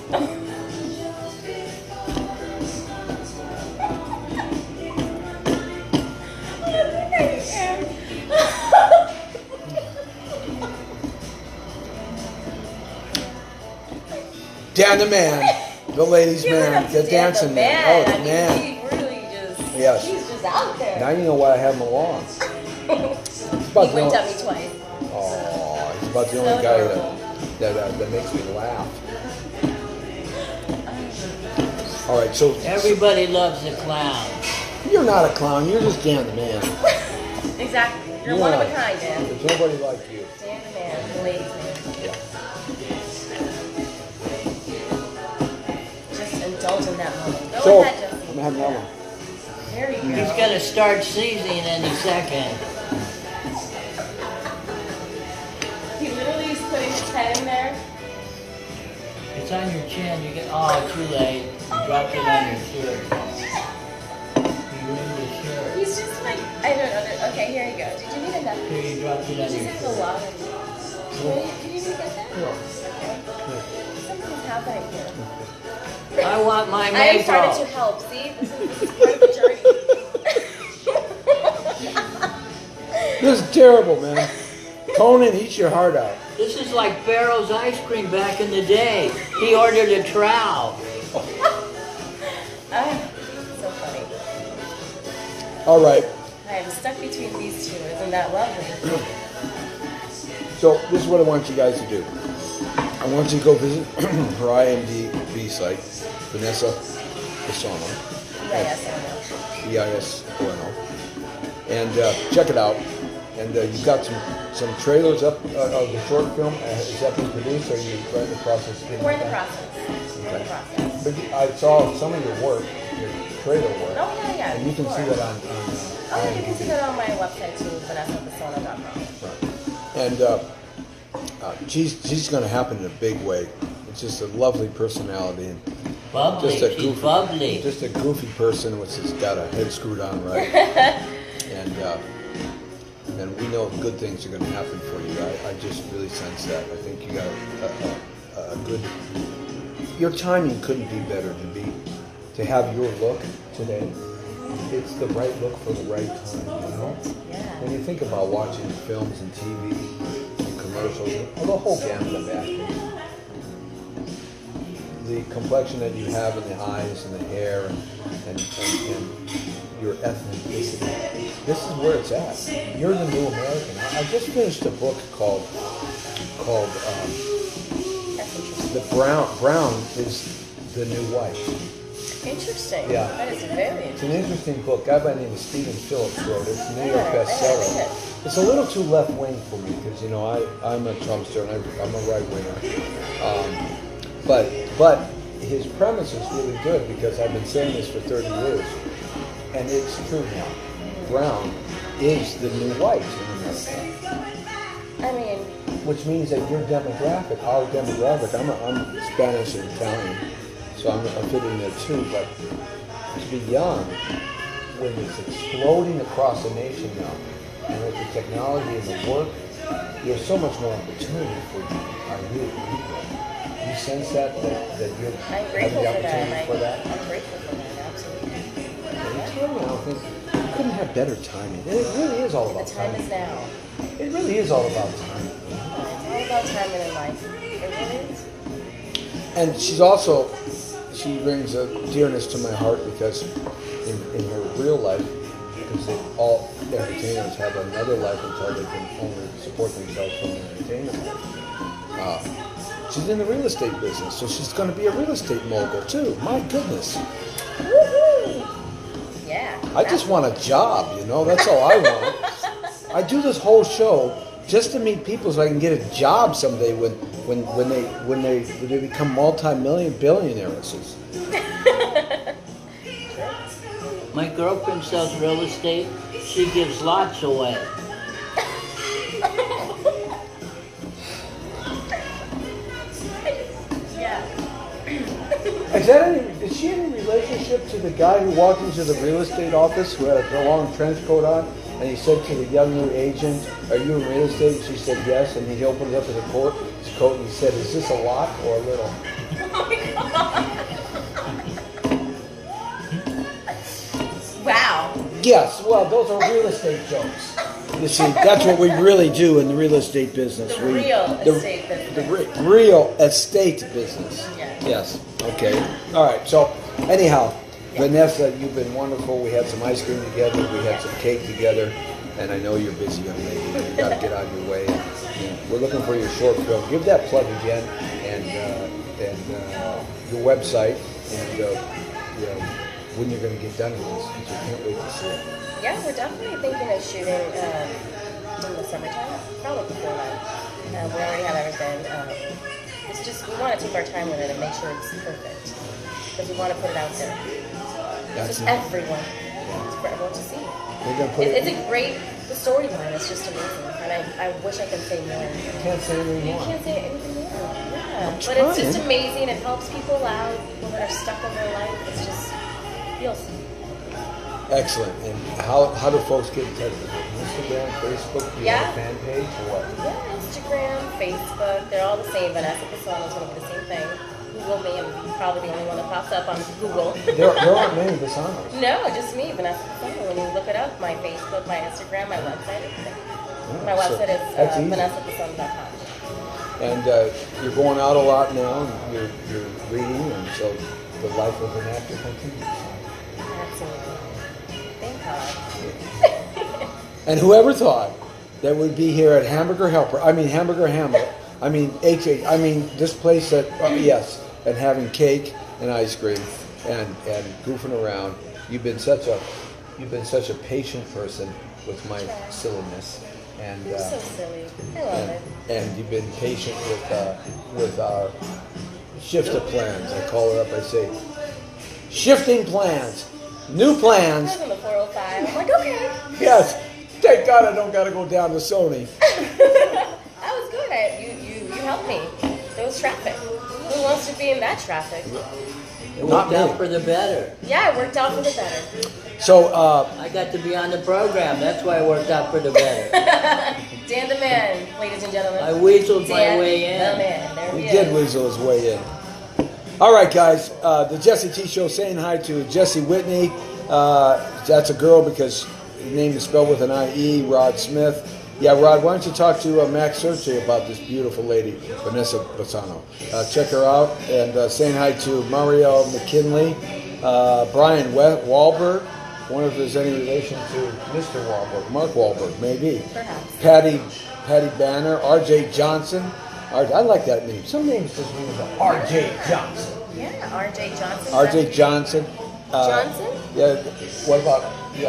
Dan the man, the ladies' man, the dancing man. Oh, the man. He really just. Yes. He's just out there. Now you know why I have him along. He winked at me twice. Oh, he's about the So only guy adorable. that makes me laugh. All right, so Everybody loves the clown. You're not a clown. You're just Dan the man. Exactly. You're one of a kind, Dan. There's nobody like you. Dan the man, the ladies' man. Yeah. Just indulge in that moment. Go So, ahead, Justin. I'm having that one. There you go. He's going to start sneezing any second. He literally is putting his head in there. It's on your chin. You get. Oh, too late. You dropped it on your shirt. You ruined your shirt. He's just like, I don't know. Okay, here you go. Did you need a napkin? Here, you dropped it on Just your have the shirt. water. Did you get that? Yeah. Okay. Something's happening here. I want my I am starting to makeup. help. See, this is part of the journey. This is terrible, man. Conan eats your heart out. This is like Barrow's ice cream back in the day. He ordered a trowel. So funny. All right. I am stuck between these two. Isn't that lovely? So this is what I want you guys to do. I want you to go visit her IMdb site, Vanessa Bisono. Bisono, and check it out. And you've got some trailers up of the short film. Is that being produced, or are you right in the process? We're in the process. We're in the process. But I saw some of your work, your trailer work. Oh, yeah. And you can see that on Oh, you can see that on my website too, vanessabisono.com. And she's going to happen in a big way. It's just a lovely personality and Bubbly. just a She's goofy, bubbly. just a goofy person which has got a head screwed on right. And we know good things are going to happen for you. I just really sense that. I think you got a good. Your timing couldn't be better to have your look today. It's the right look for the right time, you know? Yeah. When you think about watching films and TV and commercials, the whole gamut of acting, the complexion that you have in the eyes and the hair and your ethnicity, this is where it's at. You're the new American. I just finished a book called The Brown is the New White. Interesting. Yeah. That is very It's interesting. an interesting book. A guy by the name of Stephen Phillips wrote it. It's a New York I bestseller. read it. It's a little too left wing for me because I'm a Trumpster and I'm a right winger. But his premise is really good because I've been saying this for 30 years, and it's true now. Brown is the new white in America, I mean, which means that your demographic, our demographic, I'm Spanish and Italian, so I fit in there too. But to be young, when it's exploding across the nation now, and with the technology and the work, there's so much more opportunity for you. You sense that you're I'm having grateful the for opportunity that. for that? I'm grateful for that, absolutely. I'm telling you, I don't think you couldn't have better timing. It really is all The about time timing. is now. It really is all about timing. It's all about timing in life. It really is. And she brings a dearness to my heart because in her real life, because all entertainers have another life until they can only support themselves from their entertainment life. She's in the real estate business, so she's going to be a real estate mogul too. My goodness. Woohoo! Yeah. I just want a job, that's all I want. I do this whole show just to meet people so I can get a job someday when they become multi-billionaires. My girlfriend sells real estate. She gives lots away. Yeah. Is she in a relationship to the guy who walked into the real estate office who had a long trench coat on, and he said to the young new agent, "Are you in real estate?" And she said yes, and he opened it up his coat and he said, "Is this a lot or a little?" Oh my God. Wow. Yes, well, those are real estate jokes. You see, that's what we really do in the real estate business. The real estate business. The real estate business. Yeah. Yes. Okay. All right. So, anyhow, Vanessa, you've been wonderful. We had some ice cream together. We had some cake together. And I know you're busy, young lady. You've got to get on your way. We're looking for your short film. Give that plug again and your website and when you're going to get done with this, because we can't wait to see it. Yeah, we're definitely thinking of shooting in the summertime, probably before that. We already have everything. It's just, we want to take our time with it and make sure it's perfect. Because we want to put it out there. That's Just everyone. It's for everyone to see. We're going to put It's a great, the storyline is just amazing. And I wish I could say more. You can't say anything You more. can't say anything more. Yeah. But trying. it's just amazing. It helps people out, people that are stuck in their life. It's just, feels. Excellent. And how do folks get in touch with you? Instagram, Facebook, do you have a fan page or what? Yeah, Instagram, Facebook, they're all the same. Vanessa Bisono is going to be the same thing. Google me, I'm probably the only one that pops up on Google. There aren't many Bisonos. No, just me, Vanessa Bisono. When you look it up, my Facebook, my Instagram, my website, everything. My so website is that's easy. VanessaBisono.com. And you're going out a lot now, and you're reading, and so the life of an actor continues. Absolutely. Thank God. And whoever thought that we'd be here at Hamburger Hamlet, this place that, yes, and having cake and ice cream and goofing around. You've been such a patient person with my silliness. And, You're so silly. I love it. And you've been patient with our shift of plans. I call it up, I say, shifting plans, new I plans. was on the 405. I'm like, okay. Yes, thank God I don't got to go down to Sony. That was good. You helped me. There was traffic. Who wants to be in that traffic? It Not worked me. out for the better. Yeah, it worked out for the better. So, I got to be on the program. That's why it worked out for the better. Dan the man, ladies and gentlemen. I weaseled my Dan way the in. man. There we he did is. weasel his way in. All right, guys. The Jesse T Show saying hi to Jessie Whitney. That's a girl because the name is spelled with an I-E, Rod Smith. Yeah, Rod, why don't you talk to Max Searchy about this beautiful lady, Vanessa Bisono. Check her out. And saying hi to Mario McKinley, Brian Wahlberg. Wonder if there's any relation to Mr. Wahlberg, Mark Wahlberg, maybe. Perhaps. Patty Banner, R.J. Johnson. I like that name. Some names just ring a bell. R.J. Johnson. Yeah, R.J. Johnson. R.J. Johnson. Johnson? Yeah. What about the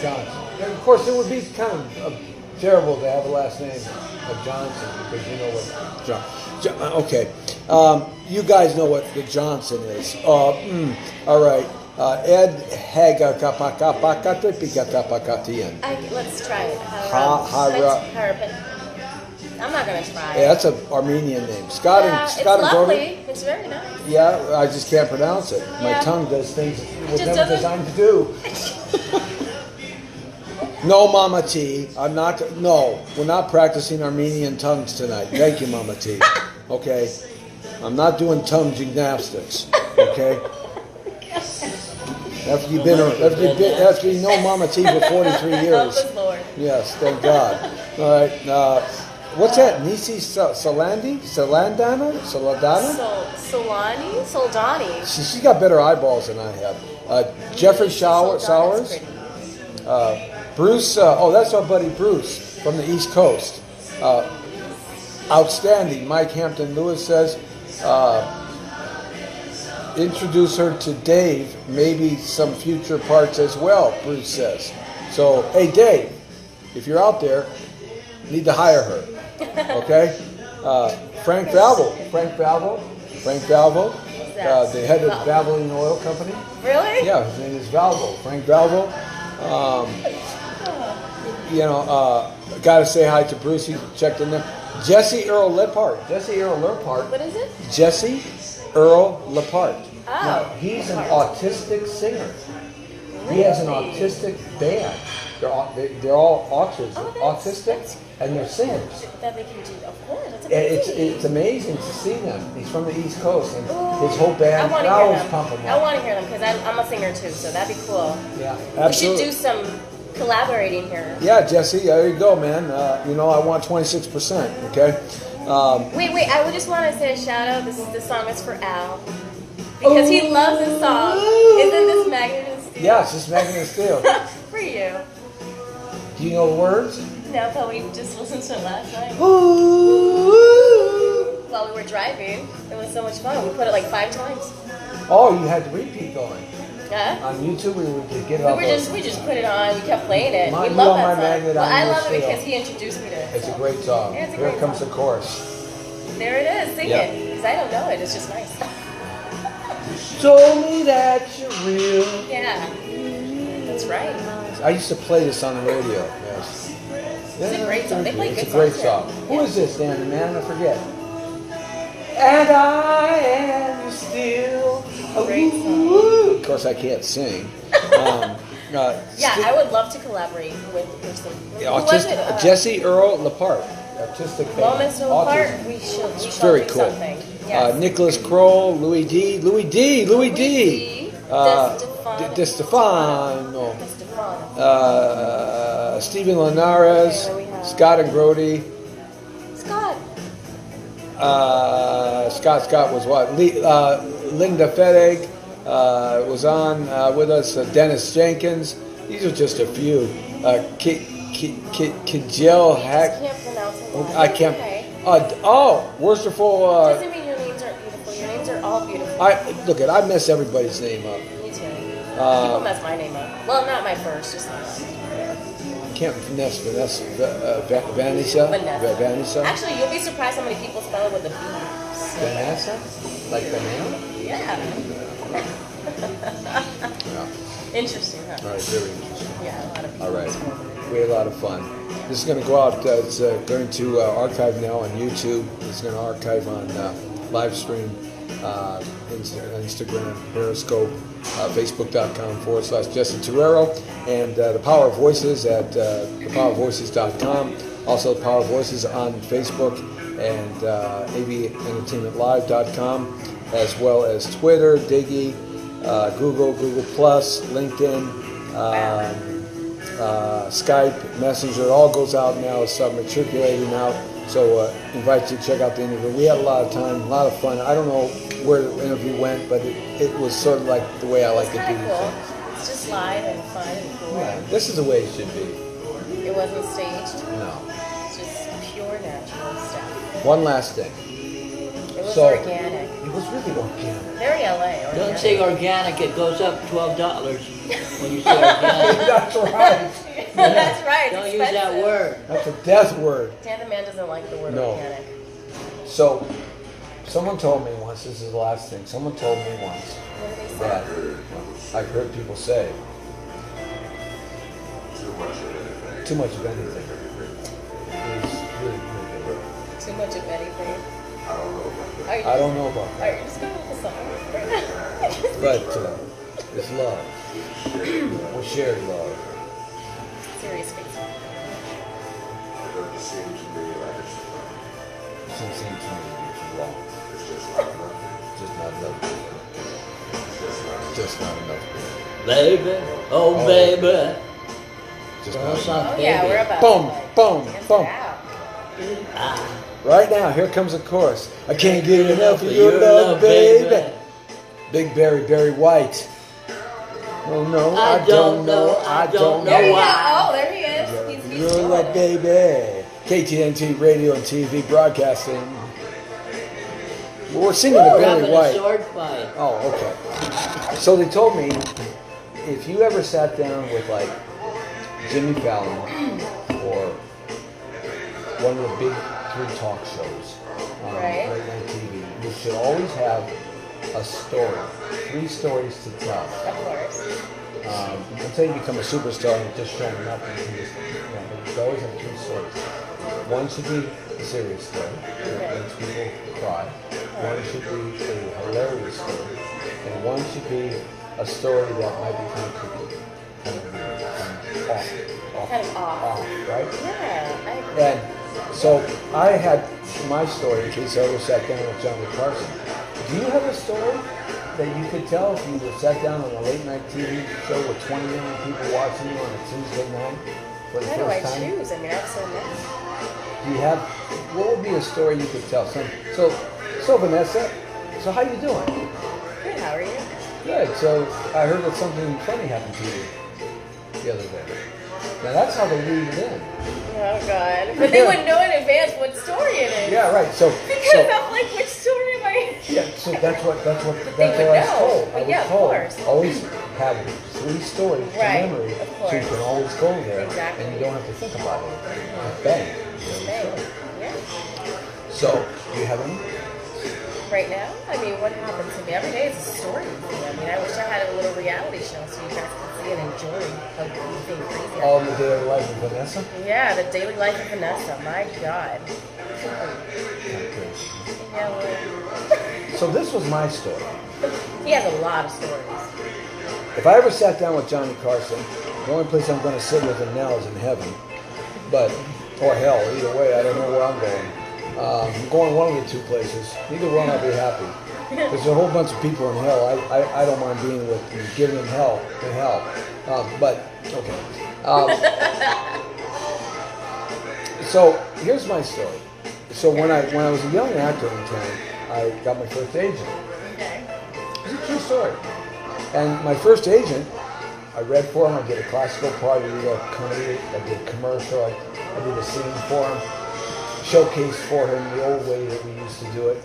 Johnson? Yeah, of course, it would be kind of terrible to have a last name of Johnson because you know what John. Okay, you guys know what the Johnson is. All right. Ed Hagakapakapakatipikatapakatian. Let's try it. I'm not gonna try. Yeah, that's an Armenian name. Scott and it's Brody. lovely. It's very nice. Yeah, I just can't pronounce it. My Yeah. tongue does things it was Just never doesn't- designed to do. No, Mama T. I'm not. No, we're not practicing Armenian tongues tonight. Thank you, Mama T. Okay, I'm not doing tongue gymnastics. Okay. After you know Mama T for 43 Help years. us, Lord. Yes, thank God. All right. What's that? Nisi Salandana? Soldani. She's got better eyeballs than I have. Jeffrey Sowers. Pretty. Bruce. That's our buddy Bruce from the East Coast. Outstanding. Mike Hampton Lewis says, introduce her to Dave, maybe some future parts as well, Bruce says. So, hey, Dave, if you're out there, need to hire her. Okay? Frank Valvo, the head of Valvoline Oil Company. Really? Yeah, his name is Valvo, Frank Valvo. Got to say hi to Bruce. He checked in there. Jesse Earl Lepard. What is it? Jesse Earl Lepard. Oh. Now, he's an autistic singer. He has an autistic band. They're all autistic, and they're singers. That they can do. Of course, that's And amazing. it's amazing to see them. He's from the East Coast, and his whole I band. want to I hear always them. pump them I up. want to hear them because I'm a singer too, so that'd be cool. Yeah, We should absolutely. do some collaborating here. Yeah, Jesse, there you go, man. I want 26%. Okay. Wait, I would just want to say a shout out. This song is for Al. Because he loves this song. Isn't this Magnet Steel? Yeah, it's just Magnet and Steel. For you. Do you know the words? No, but we just listened to it last night. While we were driving. It was so much fun. We put it like 5 times. Oh, you had the repeat going. Huh? On YouTube, we would get it We off. just put it on. We kept playing it. My We Wheel love My that song. Magnet Well, on I your love it seal. because he introduced me to it. It's a so. great song. Yeah, it's a Here great comes song. the chorus. There it is. Sing Yep. it. Because I don't know it. It's just nice. Told me that you're real. Yeah. That's right. I used to play this on the radio. Yes. It's a great song. They play It's good a great songs song. here. Who is this, Dan? Man, I forget. And I am still. Great song. Ooh. Of course, I can't sing. Yeah, I would love to collaborate with some. Who was it? Jesse Earl Lapart, artistic fan. Moments to Apart. Autism. We shall Very do cool. something. Yes. Nicholas Kroll, Louis D. De Stefano. Stephen Linares, Okay, we have- Scott and Grody. Scott. Scott was what? Linda Fettig was on with us. Dennis Jenkins. These are just a few. Kajel Hack. Can't pronounce it. Well. I can't. Okay. Worsterful. Doesn't mean your names aren't beautiful. Your names are all beautiful. I mess everybody's name up. Me too. People mess my name up. Well, not my first, just my last. Can't pronounce Vanessa. Vanessa. Actually, you'll be surprised how many people spell it with a B. So, Vanessa? Like banana? yeah. Yeah. Interesting, huh? All right, very interesting. Yeah, a lot of people. All right. We had a lot of fun. This is going to go out. It's going to archive now on YouTube. It's going to archive on live stream, Instagram, Periscope, Facebook.com/Jesse Torero, and the Power of Voices at thepowerofvoices.com. Also, the Power of Voices on Facebook and AVEntertainmentLive.com, as well as Twitter, Diggy, Google Plus, LinkedIn. Skype, Messenger, it all goes out now. It's matriculating out. So invite you to check out the interview. We had a lot of time, a lot of fun. I don't know where the interview went, but it was sort of like the way I like to do It's kind of cool. things. It's just live and fun and cool. Yeah, this is the way it should be. It wasn't staged. No. It's just pure natural stuff. One last thing. It was So- organic. It was really organic. Very LA. Organic. Don't say organic, it goes up $12 when you say organic. That's right. That's right. It's Don't use that expensive. word. That's a death word. Dan the man doesn't like the word No. organic. So, someone told me once, this is the last thing, someone told me once What do they say? that I've heard people say, too much of anything is really good. Too much of anything. I don't know about Are that. you just going with the song? But it's love. We shared love. Serious face. Doesn't seem to me to be too long. Just not enough. Just not enough. Baby, oh Oh. baby. Just Don't not stop, enough. Oh yeah, baby. we're about Boom, to like, boom, dance boom. it out. Right now, here comes the chorus. I can't get enough of Your your love, baby. baby. Big Barry White. Oh no, I don't know, I don't know There you go. why. Oh, there he is. He's Your doing love, it. baby. KTNT Radio and TV broadcasting. Well, we're singing to We're Barry having a White. sword fight. Oh, okay. So they told me if you ever sat down with like Jimmy Fallon or one of the big three talk shows on Right. late night TV, you should always have a story, 3 stories to tell. Of course. Until you become a superstar and just showing up and you can just, but you always have 3 stories. One should be a serious story that makes people cry. One should be a hilarious story. And one should be a story that might be kind of creepy. Kind of weird, Kind of off. right? Yeah, I agree. And so I had my story in case I ever sat down with Johnny Carson. Do you have a story that you could tell if you were sat down on a late night TV show with 20 million people watching you on a Tuesday night for the How do I first time? choose? I mean, I have so many. Do you have, what would be a story you could tell? So Vanessa, so how you doing? Good, how are you? Good. So I heard that something funny happened to you the other day. Now that's how they lead it in. Oh, God. But they wouldn't know in advance what story it is. Yeah, right. So Because I'm like, which story am I? yeah, so that's what they I would was know. told. I But was yeah, of told. course. Always have 3 stories to Right, memory, of so you course. can always go there, Exactly. and you don't have to think about it. Bang. Bang. Yeah. So, do you have any? Right now, I mean, what happened to me? Every day is a story with me. I mean, I wish I had a little reality show so you guys could see and enjoy how being crazy. All in the daily life of Vanessa? Yeah, the daily life of Vanessa. My God. Okay. Yeah, well, So this was my story. he has a lot of stories. If I ever sat down with Johnny Carson, the only place I'm going to sit with him now is in heaven. But, or hell, either way, I don't know where I'm going. I'm going one of the 2 places. Either one, I'll be happy. There's a whole bunch of people in hell. I don't mind being with them, giving them hell in hell. But, okay. So, here's my story. So when I was a young actor in town, I got my first agent. Okay. It's a true story. And my first agent, I read for him. I did a classical part, I did a comedy, I did a commercial, I did a scene for him, showcase for him the old way that we used to do it.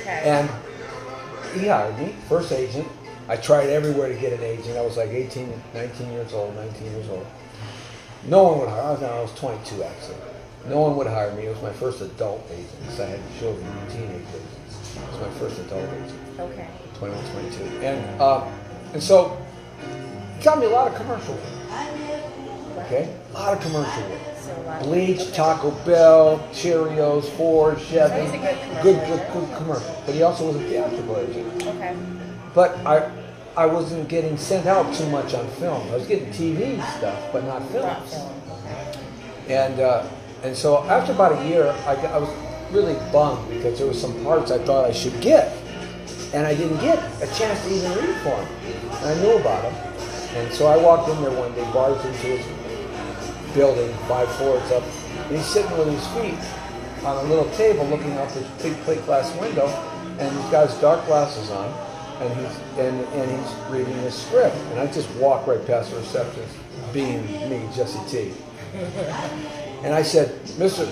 Okay. And he hired me, first agent. I tried everywhere to get an agent. I was like 19 years old. No one would hire me. I was 22 actually. No one would hire me. It was my first adult agent because I had children and teenage agents. It was my first adult agent. Okay. 21, 22. And so he got me a lot of commercial work. Okay? A lot of commercial work. So a lot of Bleach, Taco Bell, Cheerios, Ford, Chevy. So he's a good Good commercial. But he also was a theatrical agent. Okay. But I wasn't getting sent out too much on film. I was getting TV stuff, but not films. Not film. Okay. And so after about a year, I was really bummed because there were some parts I thought I should get. And I didn't get a chance to even read for him. And I knew about him. And so I walked in there one day, barged into his building, 5 floors up, and he's sitting with his feet on a little table looking out this big plate glass window, and he's got his dark glasses on, and he's reading his script. And I just walked right past the receptionist, being me, Jesse T. And I said, Mr.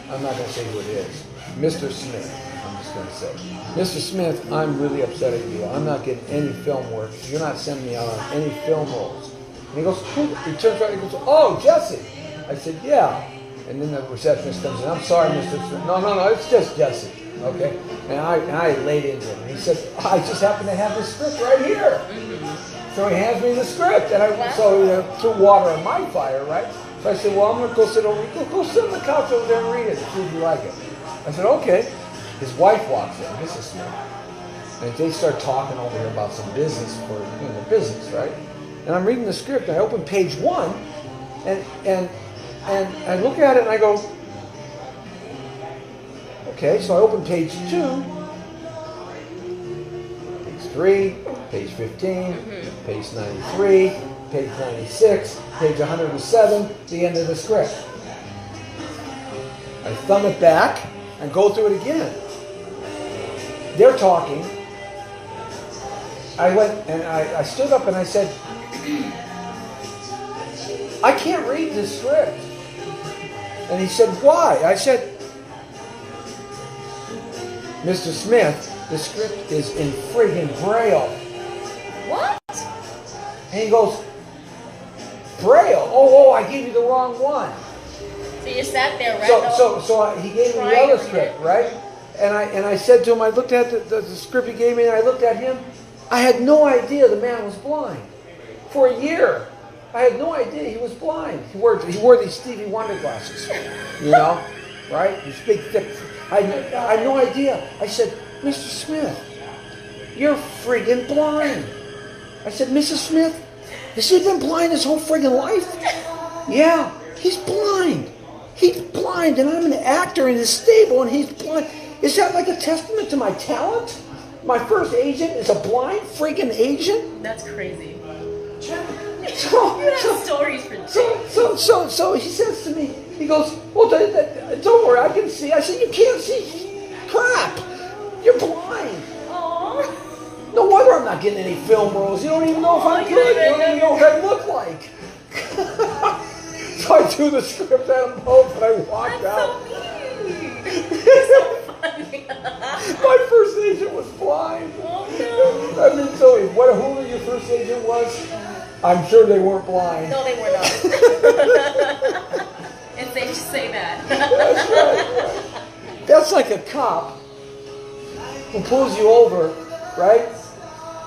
I'm not going to say who it is, Mr. Smith. I'm just going to say, Mr. Smith, I'm really upset at you. I'm not getting any film work. You're not sending me out on any film roles. And he goes, he turns around and he goes, oh, Jesse. I said, yeah. And then the receptionist comes in, I'm sorry, Mr. Smith. No, it's just Jesse. Okay? And I laid into him. And he said, I just happen to have this script right here. So he hands me the script. And so he threw water on my fire, right? So I said, well, I'm going to go sit over, go sit on the couch over there and read it, see if you like it. I said, okay. His wife walks in, Mrs. Smith, and they start talking over here about some business business, right? And I'm reading the script, and I open page 1, and I look at it, and I go, okay. So I open page 2, page 3, page 15, page 93, page 96, page 107, the end of the script. I thumb it back and go through it again. They're talking. I went and I stood up and I said, I can't read this script. And he said, why? I said, Mr. Smith, the script is in friggin' Braille. What? And he goes, Braille? Oh, I gave you the wrong one. So you sat there right So he gave me the other script, right? And I said to him, I looked at the script he gave me, and I looked at him. I had no idea the man was blind. For a year, I had no idea he was blind. He wore these Stevie Wonder glasses, right? These big, thick. I had no idea. I said, Mr. Smith, you're friggin' blind. I said, Mrs. Smith, has he been blind his whole friggin' life? Yeah, he's blind. He's blind, and I'm an actor in his stable, and he's blind. Is that like a testament to my talent? My first agent is a blind friggin' agent? That's crazy. So, You have stories for days. so he says to me, he goes, well, don't worry, I can see. I said, you can't see crap. You're blind. Aww. No wonder I'm not getting any film roles. You don't even know if I'm good. You don't even know what I look like. So I threw the script at them both and I walked out. That's so mean. You're so funny. My first agent was blind. Oh I mean, so who your first agent was? I'm sure they weren't blind. no. No, they were not. It's safe to say that. That's right. That's like a cop who pulls you over, right?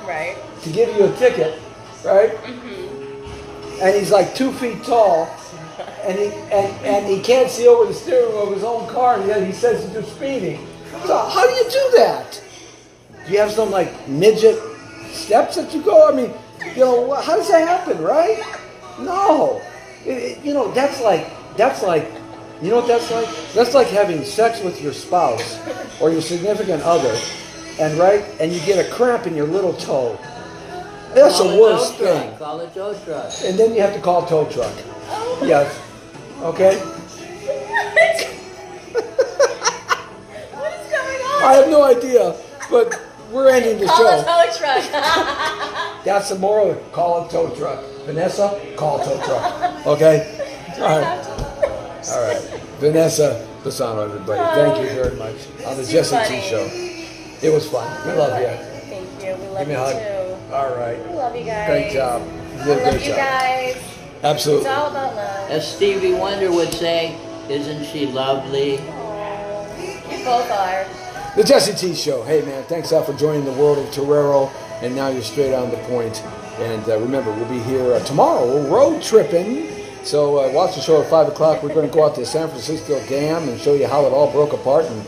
Right. To give you a ticket, right? And he's like 2 feet tall, and he can't see over the steering wheel of his own car, and yet he says you're speeding. So how do you do that? Do you have some like midget steps that you go? I mean, how does that happen, right? No. That's like, you know what that's like? That's like having sex with your spouse or your significant other, and you get a cramp in your little toe. That's the worst thing. Call a tow truck. And then you have to call a tow truck. Yes. Okay? What is going on? I have no idea, but we're ending the Call a show. tow truck. That's the moral. Call a tow truck. Vanessa, call a tow truck. Okay? All right. All right. Vanessa Bisono, everybody. Thank you very much on the Too Jesse T funny. Show. It was fun. We love you. Thank you. We love Give me a you hug. too. All right. We love you guys. Great job. You We did a love great you job. guys. Absolutely. It's all about love. As Stevie Wonder would say, isn't she lovely? Aww. You both are. The Jesse T Show. Hey, man, thanks for joining the world of Torero. And now you're straight on the point. And remember, we'll be here tomorrow. We're road tripping. So watch the show at 5 o'clock. We're going to go out to the San Francisco Dam and show you how it all broke apart and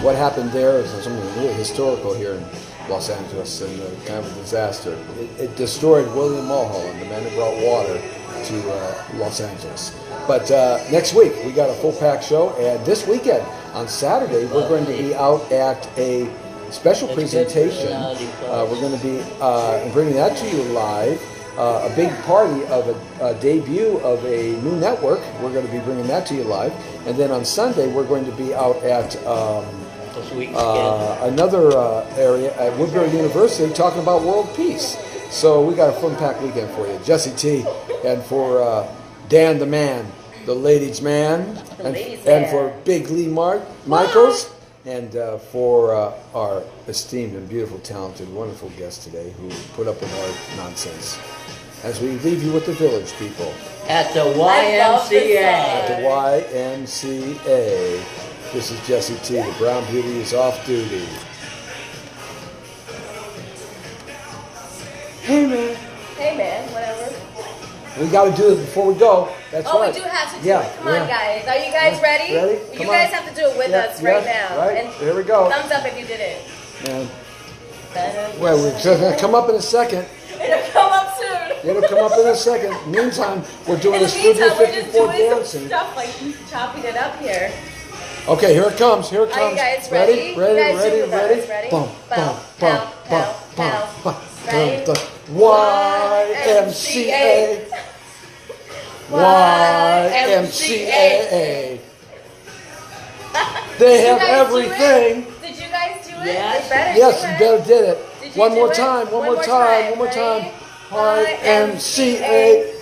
what happened there. It's something really historical here in Los Angeles and kind of a disaster. It destroyed William Mulholland, the man who brought water to Los Angeles. But next week, we got a full-pack show. And this weekend, on Saturday, we're going to be out at a special presentation. We're going to be bringing that to you live. A big party of a debut of a new network. We're going to be bringing that to you live. And then on Sunday, we're going to be out at another area at Woodbury University talking about world peace. So we got a fun-packed weekend for you. Jesse T. And for Dan the Man, the ladies' man. And for Big Lee Michaels. And for our esteemed and beautiful, talented, wonderful guest today who put up with our nonsense. As we leave you with the village people. At the YMCA. At the YMCA. This is Jesse T. The Brown Beauty is off duty. Hey, man. Hey, man. Whatever. We got to do it before we go. That's right. We do have to do it. Come on, guys. Are you guys ready? Ready? You guys have to do it with us right now. Right. And Here we go. thumbs up if you did it. Man. Well, we're going to come up in a second. It'll come up soon. It'll come up in a second. Meantime, we're doing In a the Studio meantime, we're just 54 doing some dancing. stuff like chopping it up here. Okay, here it comes. Here it Are comes. you guys ready? Ready? You guys do Ready? with Ready? us. Ready? Bum, bum, bum, bum, bum, bum, Ready? bum. YMCA. YMCA. They have everything. Did you guys do it? Yes. You better Yes, do you it. better did it. Did you One do more it? time. One more time. Ready? One more time. YMCA.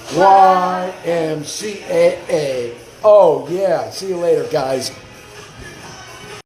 YMCA. YMCA. Oh, yeah. See you later, guys.